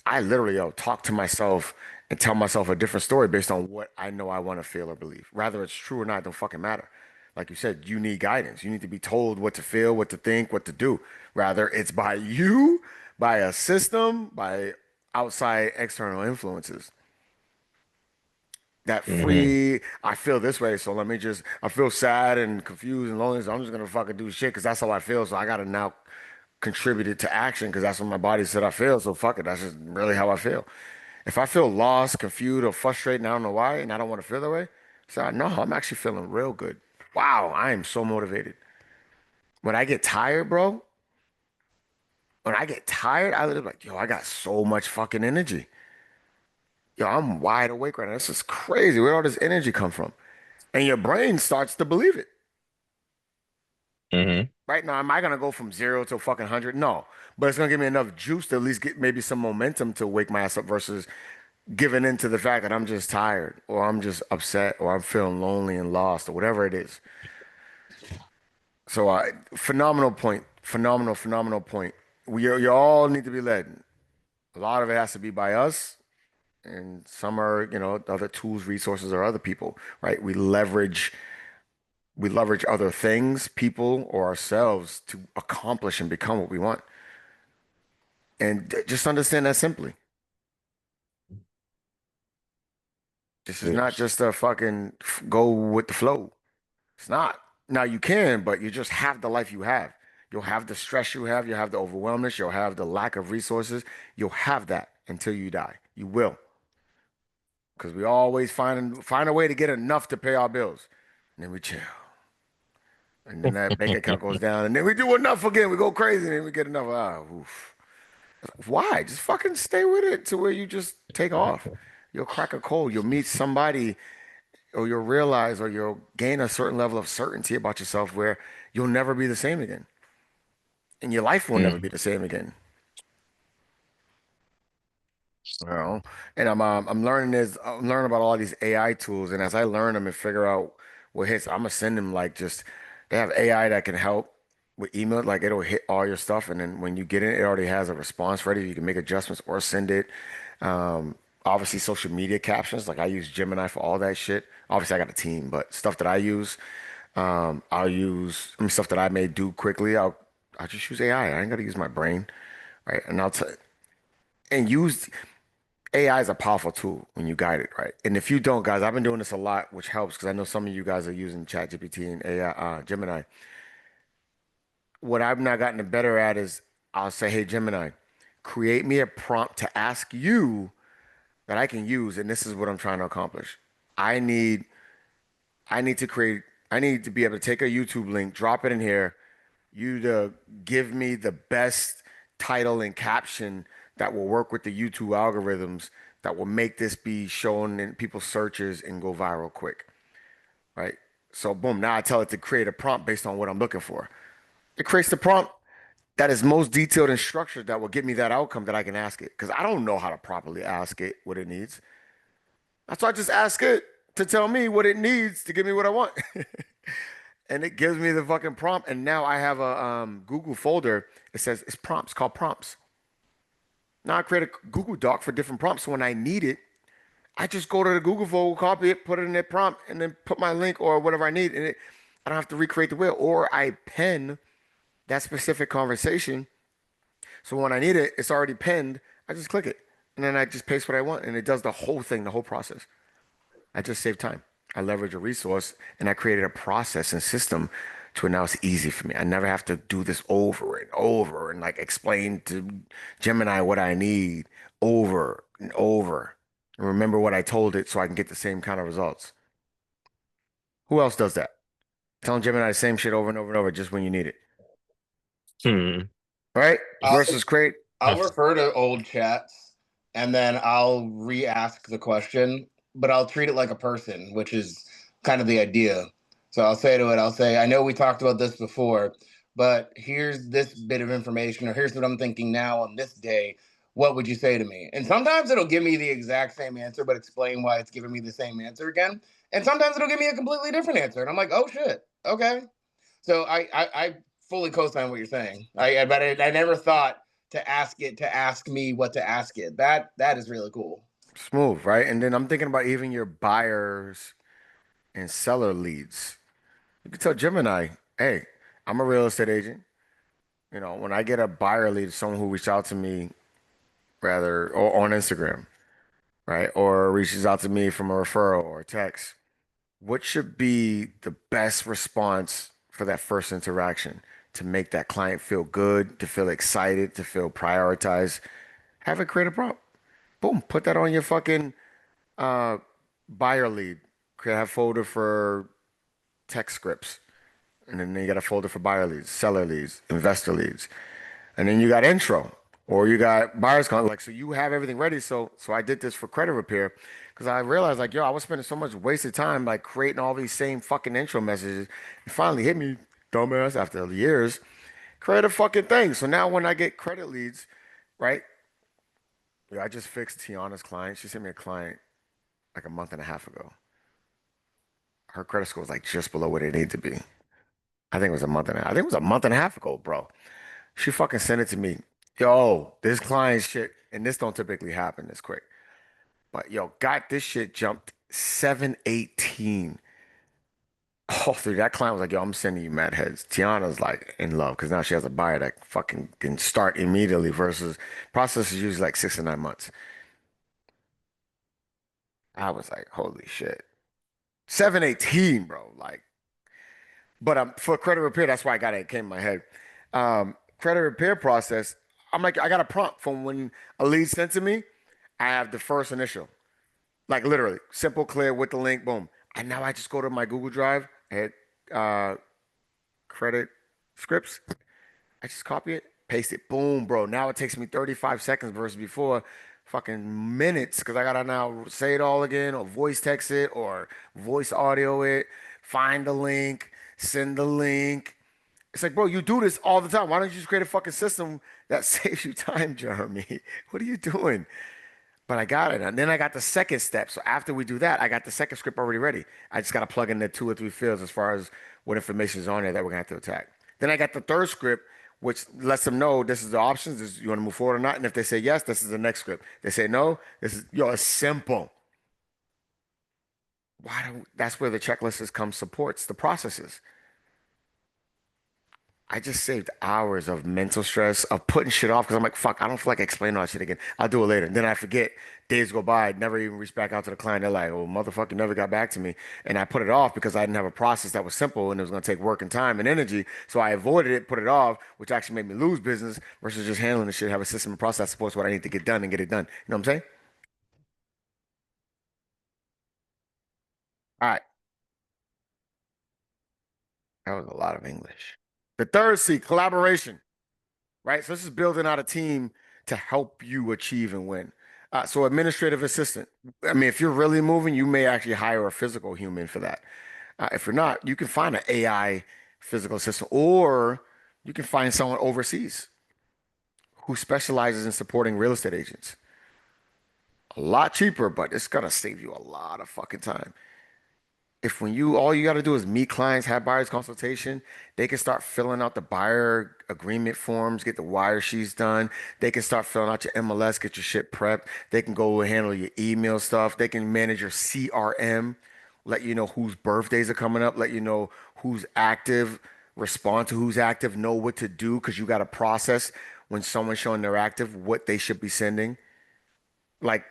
I literally talk to myself and tell myself a different story based on what I know I want to feel or believe. Rather it's true or not, don't fucking matter. Like you said, you need guidance. You need to be told what to feel, what to think, what to do. Rather it's by you, by a system, by outside external influences. That Hmm. free, I feel this way, so let me just, I feel sad and confused and lonely, so I'm just gonna fucking do shit because that's how I feel. So I gotta now contribute it to action because that's what my body said I feel. So fuck it, that's just really how I feel. If I feel lost, confused, or frustrated, and I don't know why, and I don't want to feel that way, so no, I'm actually feeling real good. Wow, I am so motivated. When I get tired, bro, when I get tired, I literally like, yo, I got so much fucking energy. Yo, I'm wide awake right now. This is crazy. Where all this energy come from? And your brain starts to believe it. Hmm. Right now, am I gonna go from 0 to fucking 100? No, but it's gonna give me enough juice to at least get maybe some momentum to wake my ass up versus giving into the fact that I'm just tired or I'm just upset or I'm feeling lonely and lost or whatever it is. So, phenomenal point, phenomenal point. You all need to be led. A lot of it has to be by us, and some are, other tools, resources, or other people, right? We leverage other things, people, or ourselves to accomplish and become what we want. And just understand that simply. This is not just a fucking go with the flow. It's not. Now you can, but you just have the life you have. You'll have the stress you have. You'll have the overwhelmness. You'll have the lack of resources. You'll have that until you die. You will, because we always find a way to get enough to pay our bills, and then we chill, and then that bank account goes down, and then we do enough again. We go crazy, and then we get enough. Ah, oof. Why? Just fucking stay with it to where you just take off. You'll crack a code. You'll meet somebody, or you'll realize, or you'll gain a certain level of certainty about yourself where you'll never be the same again. And your life will never be the same again. You know? And I'm learning about all these AI tools, and as I learn them and figure out what hits, I'm gonna send them like just they have AI that can help with email, like it'll hit all your stuff, and then when you get it, it already has a response ready. You can make adjustments or send it. Obviously, social media captions, like I use Gemini for all that shit. Obviously, I got a team, but stuff that I use. I'll use stuff that I may do quickly. I'll just use AI. I ain't gotta use my brain, right? And and use AI is a powerful tool when you guide it, right? And if you don't, guys, I've been doing this a lot, which helps because I know some of you guys are using ChatGPT and AI, Gemini. What I've now gotten better at is I'll say, hey, Gemini, create me a prompt to ask you that I can use, and this is what I'm trying to accomplish. I need I need to create I need to be able to take a YouTube link, drop it in here, you to give me the best title and caption that will work with the YouTube algorithms that will make this be shown in people's searches and go viral quick, right? So boom, now I tell it to create a prompt based on what I'm looking for. It creates the prompt that is most detailed and structured that will give me that outcome that I can ask it. Because I don't know how to properly ask it what it needs. That's why I just ask it to tell me what it needs to give me what I want. And it gives me the fucking prompt. And now I have a Google folder. It says it's prompts, called prompts. Now I create a Google Doc for different prompts. So when I need it, I just go to the Google folder, copy it, put it in that prompt, and then put my link or whatever I need. And I don't have to recreate the wheel. Or I pen that specific conversation. So when I need it, it's already pinned. I just click it. And then I just paste what I want. And it does the whole thing, the whole process. I just save time. I leverage a resource and I created a process and system to where now it's easy for me. I never have to do this over and over and like explain to Gemini what I need over and over and remember what I told it so I can get the same kind of results. Who else does that? Telling Gemini the same shit over and over and over just when you need it, Hmm. right? I'll, Versus create. I'll refer to old chats and then I'll re-ask the question, but I'll treat it like a person, which is kind of the idea. So I'll say to it, I'll say, I know we talked about this before, but here's this bit of information, or here's what I'm thinking now on this day. What would you say to me? And sometimes it'll give me the exact same answer, but explain why it's giving me the same answer again. And sometimes it'll give me a completely different answer. And I'm like, oh shit, okay. So I fully co-sign what you're saying. But I never thought to ask it to ask me what to ask it. That is really cool. Smooth, right? And then I'm thinking about even your buyers and seller leads. You can tell Gemini, hey, I'm a real estate agent. You know, when I get a buyer lead, someone who reached out to me rather or on Instagram, right? Or reaches out to me from a referral or a text, what should be the best response for that first interaction to make that client feel good, to feel excited, to feel prioritized? Have it create a prompt. Boom, put that on your fucking uh, buyer lead. Create a folder for text scripts. And then you got a folder for buyer leads, seller leads, investor leads. And then you got intro or you got buyer's con like so you have everything ready. So I did this for credit repair because I realized like, yo, I was spending so much wasted time like creating all these same fucking intro messages. It finally hit me, dumbass, after years. Create a fucking thing. So now when I get credit leads, right? Yeah, I just fixed Tiana's client. She sent me a client like a month and a half ago. Her credit score was like just below what it needed to be. I think it was a month and a half. I think it was a month and a half ago, bro. She fucking sent it to me. Yo, this client shit, and this don't typically happen this quick. But yo, got this shit jumped 718. Oh, dude, that client was like, yo, I'm sending you mad heads. Tiana's like in love because now she has a buyer that fucking can start immediately versus process is usually like 6 to 9 months. I was like, holy shit. 718, bro. Like, but for credit repair, that's why I got it. It came in my head. Credit repair process. I'm like, I got a prompt from when a lead sent to me. I have the first initial, like literally simple, clear with the link, boom. And now I just go to my Google Drive, I hit credit scripts. I just copy it, paste it, boom, bro. Now it takes me 35 seconds versus before fucking minutes because I gotta now say it all again or voice text it or voice audio it, find the link, send the link. It's like, bro, you do this all the time. Why don't you just create a fucking system that saves you time, Jeremy? What are you doing? But I got it. And then I got the second step. So after we do that, I got the second script already ready. I just got to plug in the 2 or 3 fields as far as what information is on there that we're going to have to attack. Then I got the third script, which lets them know this is the options. This, you want to move forward or not. And if they say yes, this is the next script. They say no, this is, yo, it's simple. That's where the checklists come supports the processes. I just saved hours of mental stress of putting shit off because I'm like, fuck, I don't feel like explaining all that shit again. I'll do it later. And then I forget. Days go by, never even reach back out to the client. They're like, oh, motherfucker, never got back to me. And I put it off because I didn't have a process that was simple and it was going to take work and time and energy. So I avoided it, put it off, which actually made me lose business versus just handling the shit, have a system and process that supports what I need to get done and get it done. You know what I'm saying? All right. That was a lot of English. The third C, collaboration. Right? So this is building out a team to help you achieve and win. So administrative assistant. I mean, if you're really moving, you may actually hire a physical human for that. If you're not, you can find an AI physical assistant, or you can find someone overseas who specializes in supporting real estate agents. A lot cheaper, but it's gonna save you a lot of fucking time. If when you all you got to do is meet clients, have buyers consultation, they can start filling out the buyer agreement forms, get the wire sheets done. They can start filling out your MLS, get your shit prepped. They can go and handle your email stuff. They can manage your CRM, let you know whose birthdays are coming up, let you know who's active, respond to who's active, know what to do because you got to process when someone's showing they're active, what they should be sending. Like,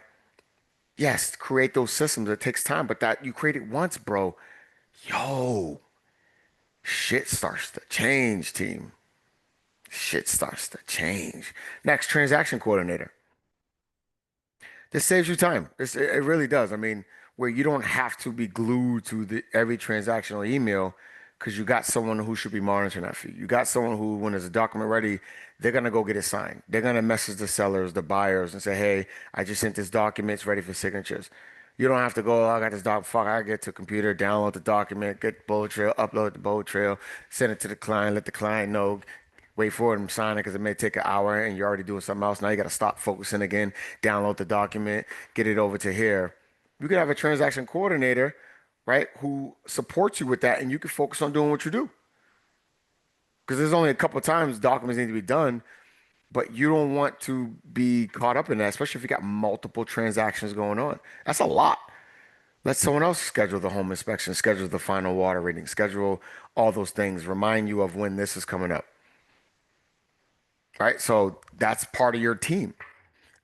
yes, create those systems. It takes time, but that you create it once, bro. Yo, shit starts to change, team. Shit starts to change. Next, transaction coordinator. This saves you time. It really does. I mean, where you don't have to be glued to every transactional email because you got someone who should be monitoring that for you. You got someone who, when there's a document ready, they're gonna go get it signed. They're gonna message the sellers, the buyers, and say, "Hey, I just sent this document. It's ready for signatures." You don't have to go, "Oh, I got this doc. Fuck, I get to a computer, download the document, get the bullet trail, upload the bullet trail, send it to the client, let the client know, wait for them to sign it because it may take an hour and you're already doing something else. Now you got to stop focusing again, download the document, get it over to here. You could have a transaction coordinator, right, who supports you with that, and you can focus on doing what you do. Because there's only a couple of times documents need to be done, but you don't want to be caught up in that, especially if you got multiple transactions going on. That's a lot. Let someone else schedule the home inspection, schedule the final water reading, schedule all those things, remind you of when this is coming up. Right? So that's part of your team.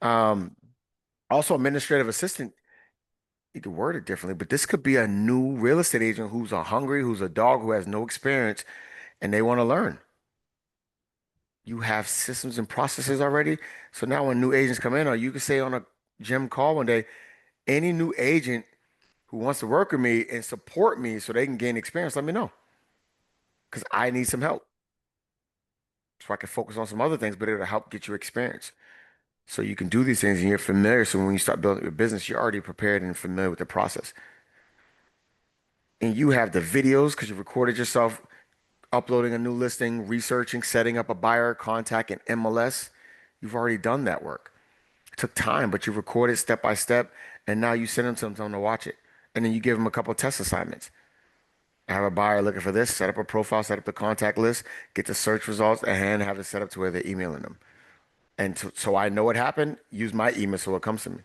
Um, Also, administrative assistant, you could word it differently, but this could be a new real estate agent who's a hungry, who's a dog, who has no experience, and they want to learn. You have systems and processes already. So now when new agents come in, or you can say on a gym call one day, any new agent who wants to work with me and support me so they can gain experience, let me know. Because I need some help. So I can focus on some other things, but it'll help get you experience. So you can do these things and you're familiar. So when you start building your business, you're already prepared and familiar with the process. And you have the videos because you recorded yourself uploading a new listing, researching, setting up a buyer contact in MLS. You've already done that work. It took time, but you recorded step by step, and now you send them to them to watch it. And then you give them a couple of test assignments. I have a buyer looking for this, set up a profile, set up the contact list, get the search results, and have it set up to where they're emailing them. And so I know what happened, use my email so it comes to me.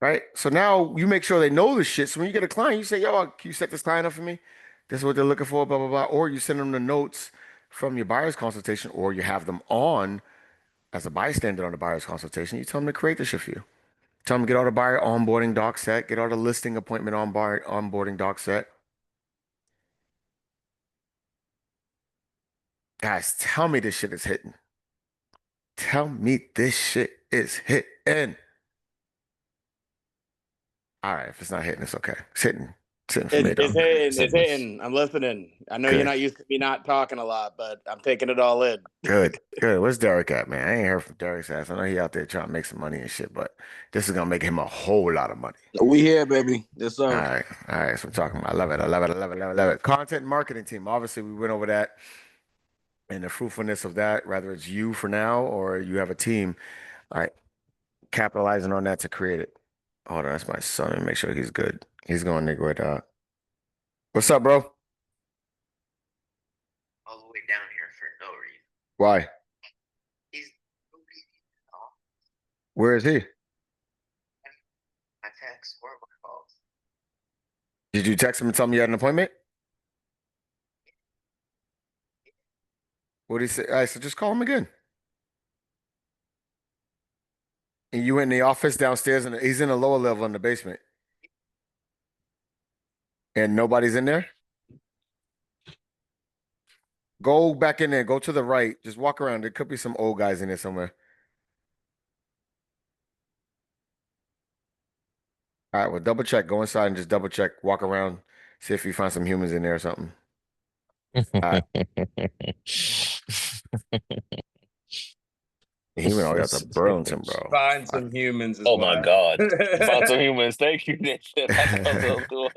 Right? So now you make sure they know this shit. So when you get a client, you say, yo, can you set this client up for me? This is what they're looking for, blah, blah, blah. Or you send them the notes from your buyer's consultation, or you have them on as a bystander on the buyer's consultation. You tell them to create the shit for you. Tell them to get all the buyer onboarding doc set, get all the listing appointment onboarding doc set. Guys, tell me this shit is hitting. Tell me this shit is hitting. All right, if it's not hitting, it's okay. It's hitting. It's hitting for me, though. It's hitting. It's hitting. I'm listening. I know you're Good. not used to me not talking a lot, but I'm taking it all in. Good. Good. Where's Derrick at, man? I ain't heard from Derrick's ass. I know he out there trying to make some money and shit, but this is gonna make him a whole lot of money. We here, baby. Yes, All sir. right. All right. So I'm talking about. I love it. I love it. I love it. I love it. I love it. Content and marketing team. Obviously, we went over that and the fruitfulness of that, whether it's you for now or you have a team. All right. Capitalizing on that to create it. Hold on, that's my son. And make sure he's good. He's going to go. What's up, bro? All the way down here for no reason. Why? He's Where is he? I text or my calls. Did you text him and tell him you had an appointment? What did he say? All right, so just call him again. And you in the office downstairs, and he's in the lower level in the basement, and nobody's in there. Go back in there. Go to the right. Just walk around. There could be some old guys in there somewhere. All right, well, double check. Go inside and just double check. Walk around. See if you find some humans in there or something. All right. The human always got to Burlington, bro. Find some humans as Oh well. my God. Found some humans. Thank you, Nathan. I close the door.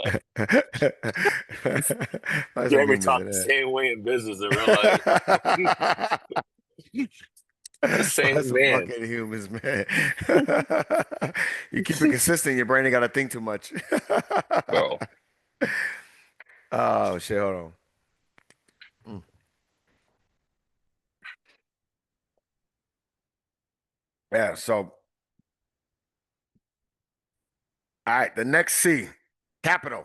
Find some Jeremy humans talk in the there. same way in business in real life. The Find same some man. fucking humans, man. You keep it consistent, your brain ain't got to think too much. Bro. Oh shit, hold on. Yeah, so all right, the next C, capital.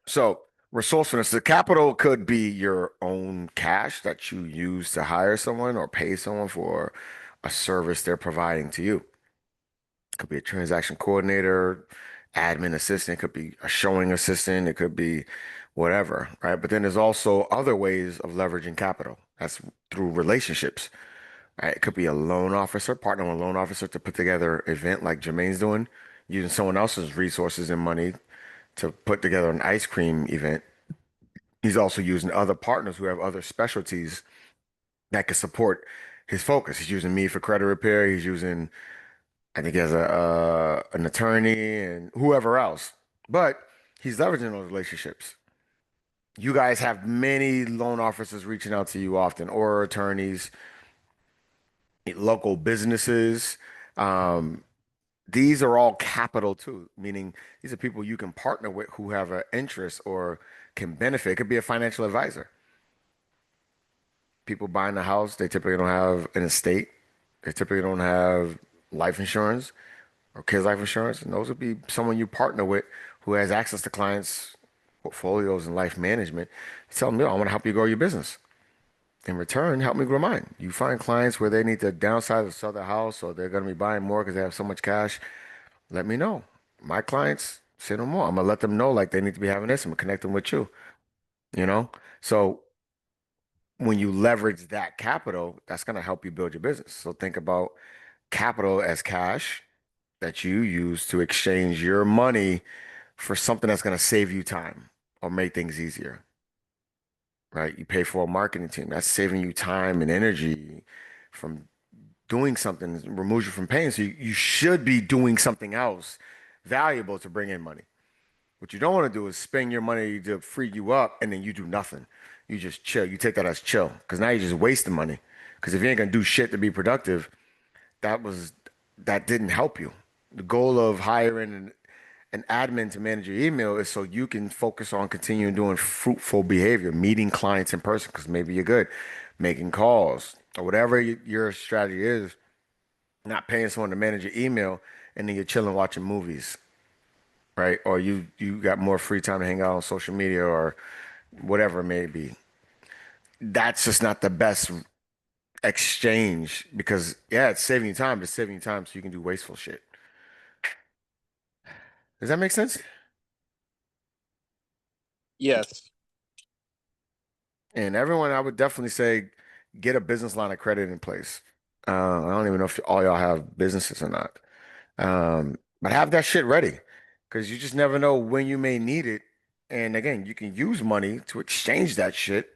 So resourcefulness, the capital could be your own cash that you use to hire someone or pay someone for a service they're providing to you. It could be a transaction coordinator, admin assistant, it could be a showing assistant, it could be whatever, right? But then there's also other ways of leveraging capital. That's through relationships. Right? It could be a loan officer, partner with a loan officer to put together an event like Jermaine's doing, using someone else's resources and money to put together an ice cream event. He's also using other partners who have other specialties that can support his focus. He's using me for credit repair. He's using, I think, he has a an attorney and whoever else. But he's leveraging those relationships. You guys have many loan officers reaching out to you often, or attorneys, local businesses. Um, these are all capital too, meaning these are people you can partner with who have an interest or can benefit. It could be a financial advisor. People buying a house, they typically don't have an estate. They typically don't have life insurance or kids' life insurance. And those would be someone you partner with who has access to clients' portfolios and life management. Tell them, yo, I want to help you grow your business. In return, help me grow mine. You find clients where they need to downsize or sell their house or they're going to be buying more because they have so much cash. Let me know. My clients, say no more. I'm going to let them know like they need to be having this. I'm going to connect them with you, you know? So when you leverage that capital, that's going to help you build your business. So think about capital as cash that you use to exchange your money for something that's going to save you time or make things easier, right? You pay for a marketing team. That's saving you time and energy from doing something, removes you from pain. So you should be doing something else valuable to bring in money. What you don't want to do is spend your money to free you up and then you do nothing. You just chill. You take that as chill because now you're just wasting money. Because if you ain't gonna do shit to be productive, that didn't help you. The goal of hiring an admin to manage your email is so you can focus on continuing doing fruitful behavior, meeting clients in person because maybe you're good, making calls or whatever your strategy is. Not paying someone to manage your email and then you're chilling watching movies, right? Or you got more free time to hang out on social media or whatever it may be. That's just not the best exchange because yeah, it's saving you time, but it's saving you time so you can do wasteful shit. Does that make sense? Yes. And everyone, I would definitely say get a business line of credit in place. I don't even know if all y'all have businesses or not. But have that shit ready because you just never know when you may need it. And again, you can use money to exchange that shit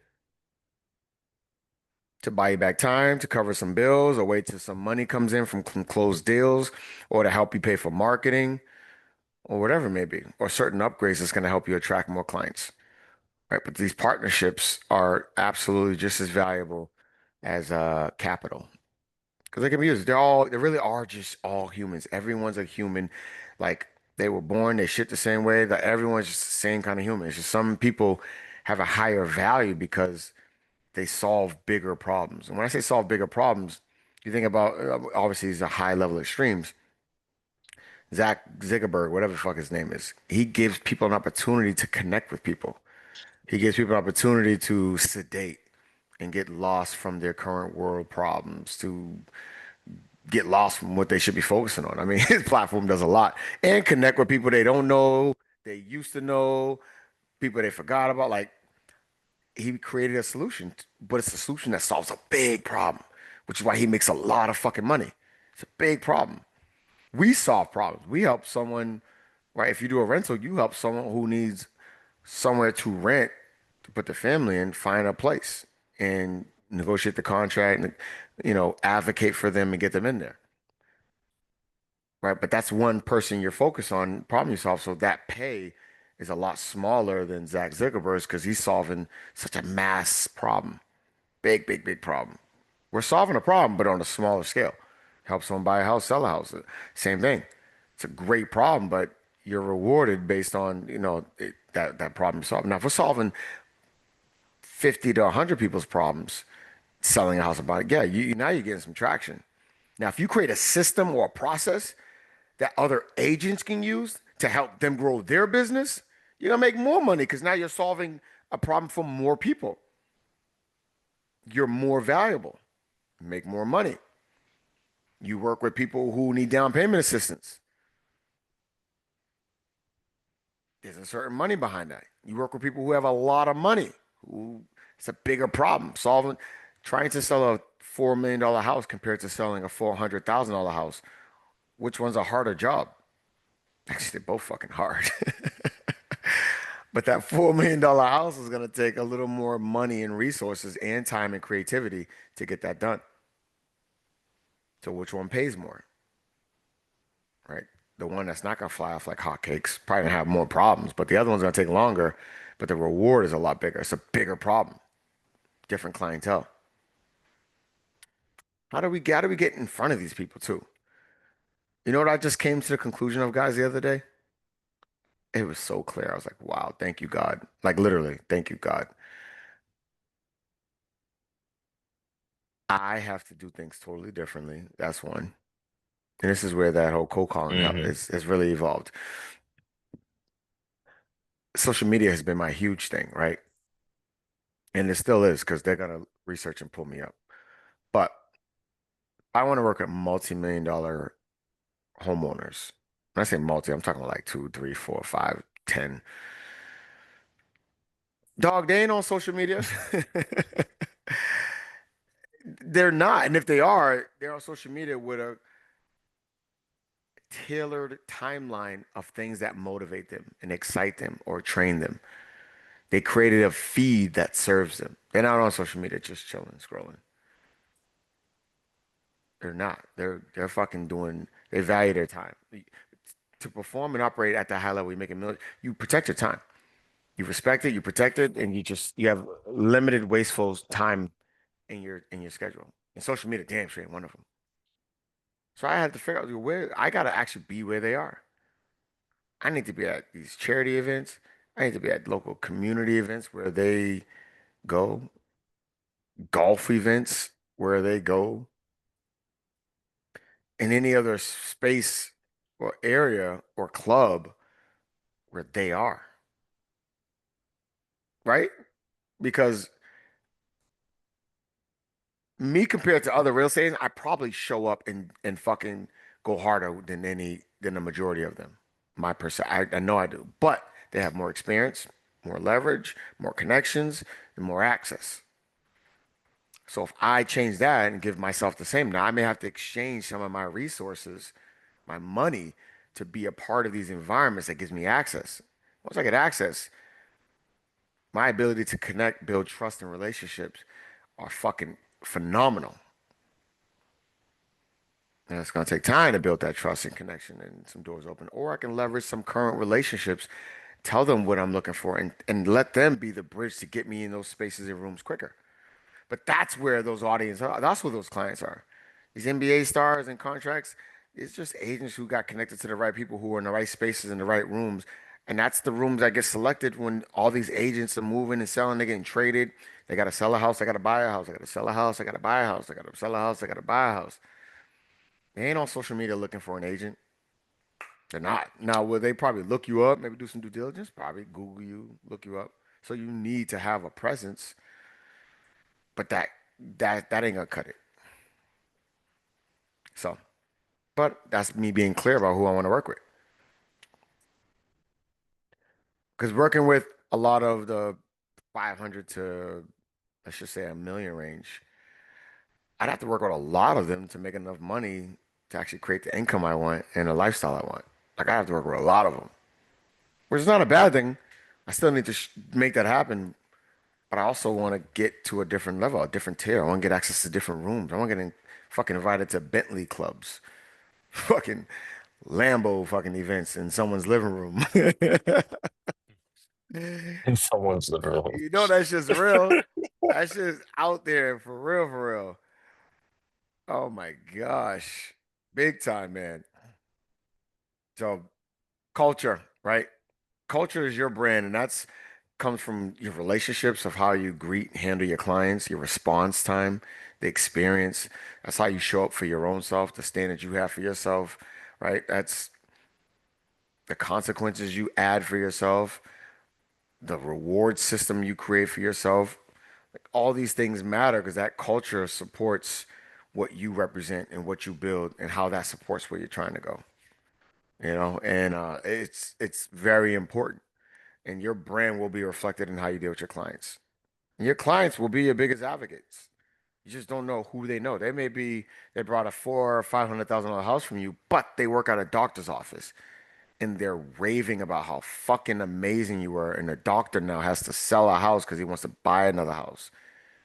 to buy you back time, to cover some bills, or wait till some money comes in from closed deals, or to help you pay for marketing, or whatever it may be, or certain upgrades that's going to help you attract more clients. Right. But these partnerships are absolutely just as valuable as capital because they can be used. They really are just all humans. Everyone's a human. Like they were born, they shit the same way. That everyone's just the same kind of human. It's just some people have a higher value because they solve bigger problems. And when I say solve bigger problems, you think about obviously these are high level extremes. Zach Zuckerberg, whatever the fuck his name is, he gives people an opportunity to connect with people. He gives people an opportunity to sedate and get lost from their current world problems, to get lost from what they should be focusing on. I mean, his platform does a lot and connect with people they don't know, they used to know, people they forgot about. Like, he created a solution, but it's a solution that solves a big problem, which is why he makes a lot of fucking money. It's a big problem. We solve problems. We help someone, right? If you do a rental, you help someone who needs somewhere to rent to put the family in, find a place and negotiate the contract and, advocate for them and get them in there. Right. But that's one person you're focused on, problem you solve. So that pay is a lot smaller than Zach Zuckerberg's because he's solving such a mass problem. Big, big, big problem. We're solving a problem, but on a smaller scale. Help someone buy a house, sell a house. Same thing. It's a great problem, but you're rewarded based on, that problem solved. Now, if we're solving 50 to 100 people's problems, selling a house and buying, yeah, now you're getting some traction. Now, if you create a system or a process that other agents can use to help them grow their business, you're gonna make more money because now you're solving a problem for more people. You're more valuable, you make more money. You work with people who need down payment assistance. There's a certain money behind that. You work with people who have a lot of money, who it's a bigger problem. Trying to sell a $4 million house compared to selling a $400,000 house. Which one's a harder job? Actually, they're both fucking hard. But that $4 million house is going to take a little more money and resources and time and creativity to get that done. So which one pays more, right? The one that's not going to fly off like hotcakes, probably going to have more problems, but the other one's going to take longer, but the reward is a lot bigger. It's a bigger problem, different clientele. How do we get in front of these people too? You know what I just came to the conclusion of, guys, the other day? It was so clear. I was like, wow, thank you, God. Like literally, thank you, God. I have to do things totally differently. That's one. And this is where that whole cold calling Hmm. has really evolved. Social media has been my huge thing, right? And it still is because they're gonna research and pull me up. But I want to work at multi-million dollar homeowners. When I say multi, I'm talking about like two, three, four, five, 10. Dog, they ain't on social media. They're not. And if they are, they're on social media with a tailored timeline of things that motivate them and excite them or train them. They created a feed that serves them. They're not on social media just chilling, scrolling. They're not. They're fucking doing. They value their time. To perform and operate at the high level, you make a million. You protect your time. You respect it. You protect it, and you have limited wasteful time in your schedule. And social media, damn sure ain't one of them. So I had to figure out where I gotta actually be where they are. I need to be at these charity events. I need to be at local community events where they go, golf events where they go, in any other space or area or club where they are, right? Because me compared to other real estate agents, I probably show up and fucking go harder than the majority of them. My percent, I know I do, but they have more experience, more leverage, more connections, and more access. So if I change that and give myself the same, now I may have to exchange some of my resources, my money, to be a part of these environments that gives me access. Once I get access, my ability to connect, build trust and relationships are fucking phenomenal. And it's gonna take time to build that trust and connection and some doors open. Or I can leverage some current relationships, tell them what I'm looking for, and let them be the bridge to get me in those spaces and rooms quicker. But that's where those audience are. That's where those clients are. These NBA stars and contracts, it's just agents who got connected to the right people who are in the right spaces in the right rooms. And that's the rooms that get selected when all these agents are moving and selling, they're getting traded. They gotta sell a house, I gotta buy a house, I gotta sell a house, I gotta buy a house, I gotta sell a house, I gotta buy a house. They ain't on social media looking for an agent. They're not. Now, will they probably look you up, maybe do some due diligence, probably Google you, look you up. So you need to have a presence, but that ain't gonna cut it. So, but that's me being clear about who I want to work with. Because working with a lot of the 500 to, let's just say, a million range, I'd have to work with a lot of them to make enough money to actually create the income I want and the lifestyle I want. Like, I have to work with a lot of them, which is not a bad thing. I still need to make that happen, but I also want to get to a different level, a different tier. I want to get access to different rooms. I want to get fucking invited to Bentley clubs, fucking Lambo fucking events in someone's living room. In someone's living room. You know that's just real. That's just out there for real, for real. Oh my gosh. Big time, man. So culture, right? Culture is your brand, and that's comes from your relationships of how you greet, handle your clients, your response time, the experience. That's how you show up for your own self, the standards you have for yourself, right? That's the consequences you add for yourself, the reward system you create for yourself. All these things matter because that culture supports what you represent and what you build and how that supports where you're trying to go. And it's very important. And your brand will be reflected in how you deal with your clients. And your clients will be your biggest advocates. You just don't know who they know. They brought a four or $500,000 house from you, but they work at a doctor's office and they're raving about how fucking amazing you were. And the doctor now has to sell a house because he wants to buy another house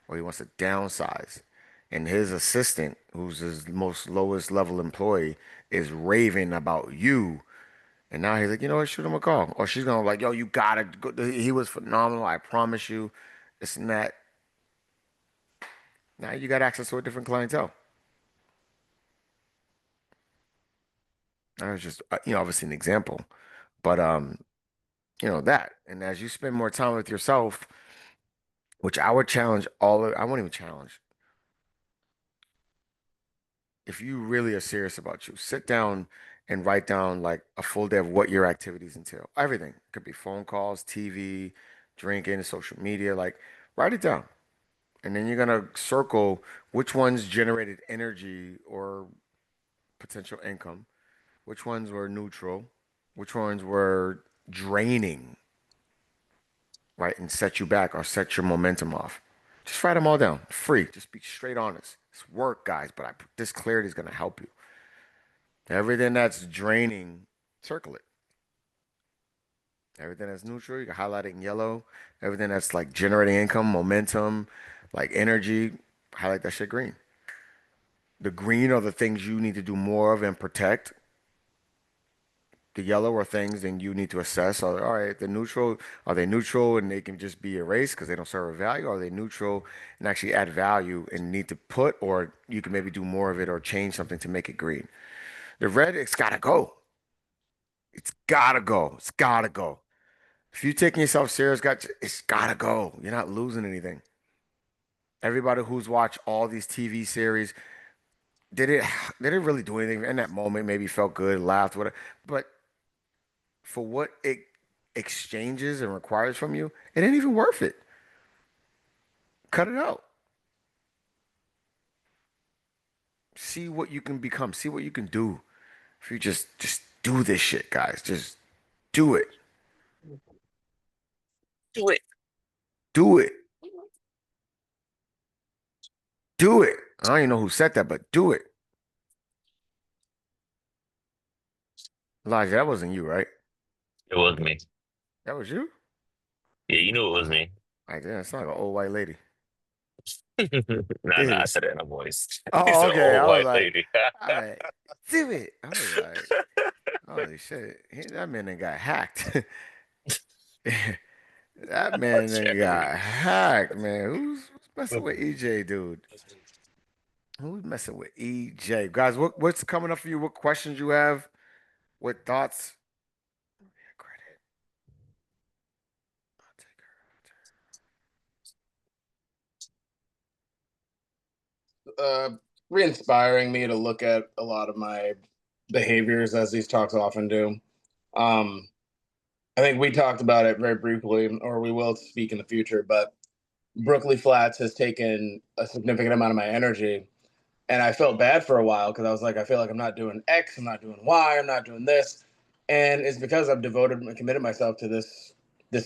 or he wants to downsize. And his assistant, who's his most lowest level employee, is raving about you. And now he's like, you know what, shoot him a call. Or she's gonna like, yo, you gotta go. He was phenomenal. I promise you. This and that. Now you got access to a different clientele. That was just, obviously an example, but that. And as you spend more time with yourself, which I would challenge I won't even challenge. If you really are serious about you, sit down and write down like a full day of what your activities entail. Everything. It could be phone calls, TV, drinking, social media. Like, write it down. And then you're gonna circle which ones generated energy or potential income, which ones were neutral, which ones were draining, right? And set you back or set your momentum off. Just write them all down. Free. Just be straight honest. It's work, guys, but this clarity is gonna help you. Everything that's draining, circle it. Everything that's neutral, you can highlight it in yellow. Everything that's like generating income, momentum, like energy, highlight that shit green. The green are the things you need to do more of and protect. The yellow are things then you need to assess. All right, the neutral, are they neutral and they can just be erased because they don't serve a value? Are they neutral and actually add value and need to put, or you can maybe do more of it or change something to make it green? The red, it's gotta go. It's gotta go. It's gotta go. If you're taking yourself serious, it's gotta go. You're not losing anything. Everybody who's watched all these TV series, did it did it really do anything in that moment? Maybe felt good, laughed, whatever. But for what it exchanges and requires from you, it ain't even worth it. Cut it out. See what you can become. See what you can do. If you just do this shit, guys. Just do it. Do it. Do it. Do it. I don't even know who said that, but do it. Elijah, that wasn't you, right? It was me. That was you? Yeah, you knew it was me. Like, damn, it's like an old white lady. Nah, Did nah, I he? said it in a voice. He's Oh, an okay. old I was white like, lady. all right, do it. I was like, holy shit. That man done got hacked. That man done Jeffrey. got hacked, man. Who's messing with EJ, dude? Who's messing with EJ? Guys, what's coming up for you? What questions you have? What thoughts? Credit. I'll take uh, re-inspiring me to look at a lot of my behaviors, as these talks often do. I think we talked about it very briefly, or we will speak in the future, but Brooklyn Flats has taken a significant amount of my energy. And I felt bad for a while because I was like, I feel like I'm not doing X, I'm not doing Y, I'm not doing this. And it's because I've devoted and committed myself to this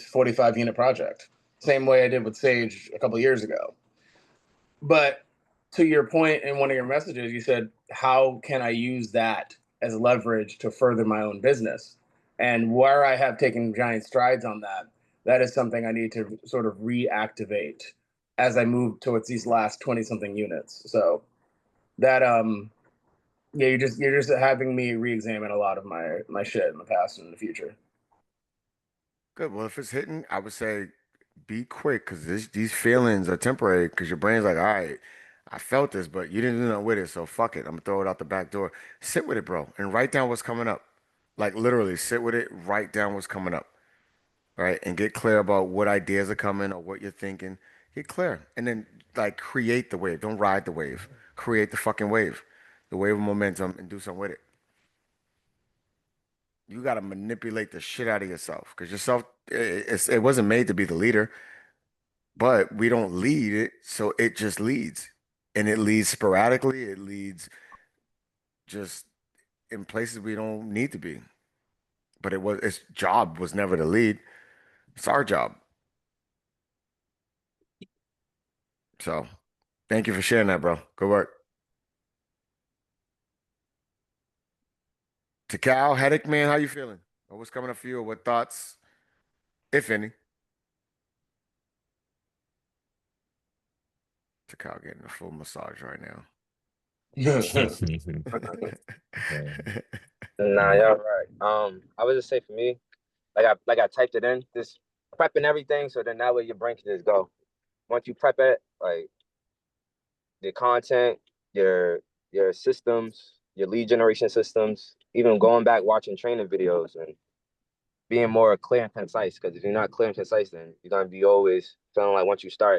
45 unit project. Same way I did with Sage a couple years ago. But to your point in one of your messages, you said, how can I use that as leverage to further my own business? And where I have taken giant strides on that, that is something I need to sort of reactivate as I move towards these last 20 something units. So that yeah, you're just having me re-examine a lot of my shit in the past and in the future. Good. Well, if it's hitting, I would say be quick because these feelings are temporary because your brain's like, all right, I felt this, but you didn't do nothing with it. So fuck it. I'm gonna throw it out the back door. Sit with it, bro, and write down what's coming up. Like literally sit with it, write down what's coming up, right? And get clear about what ideas are coming or what you're thinking. Get clear. And then like create the wave. Don't ride the wave. Create the fucking wave. The wave of momentum and do something with it. You got to manipulate the shit out of yourself because yourself, it wasn't made to be the leader, but we don't lead it. So it just leads and it leads sporadically. It leads just in places we don't need to be. But its job was never to lead. It's our job. So thank you for sharing that, bro. Good work. To Cal, headache man, how you feeling? Or what's coming up for you? Or what thoughts, if any? To Cal getting a full massage right now. Nah, y'all right. I would just say for me, like I typed it in, just prepping everything, so then that way your brain can just go. Once you prep it, like the content, your systems, your lead generation systems, even going back watching training videos and being more clear and concise. Because if you're not clear and concise, then you're gonna be always feeling like once you start,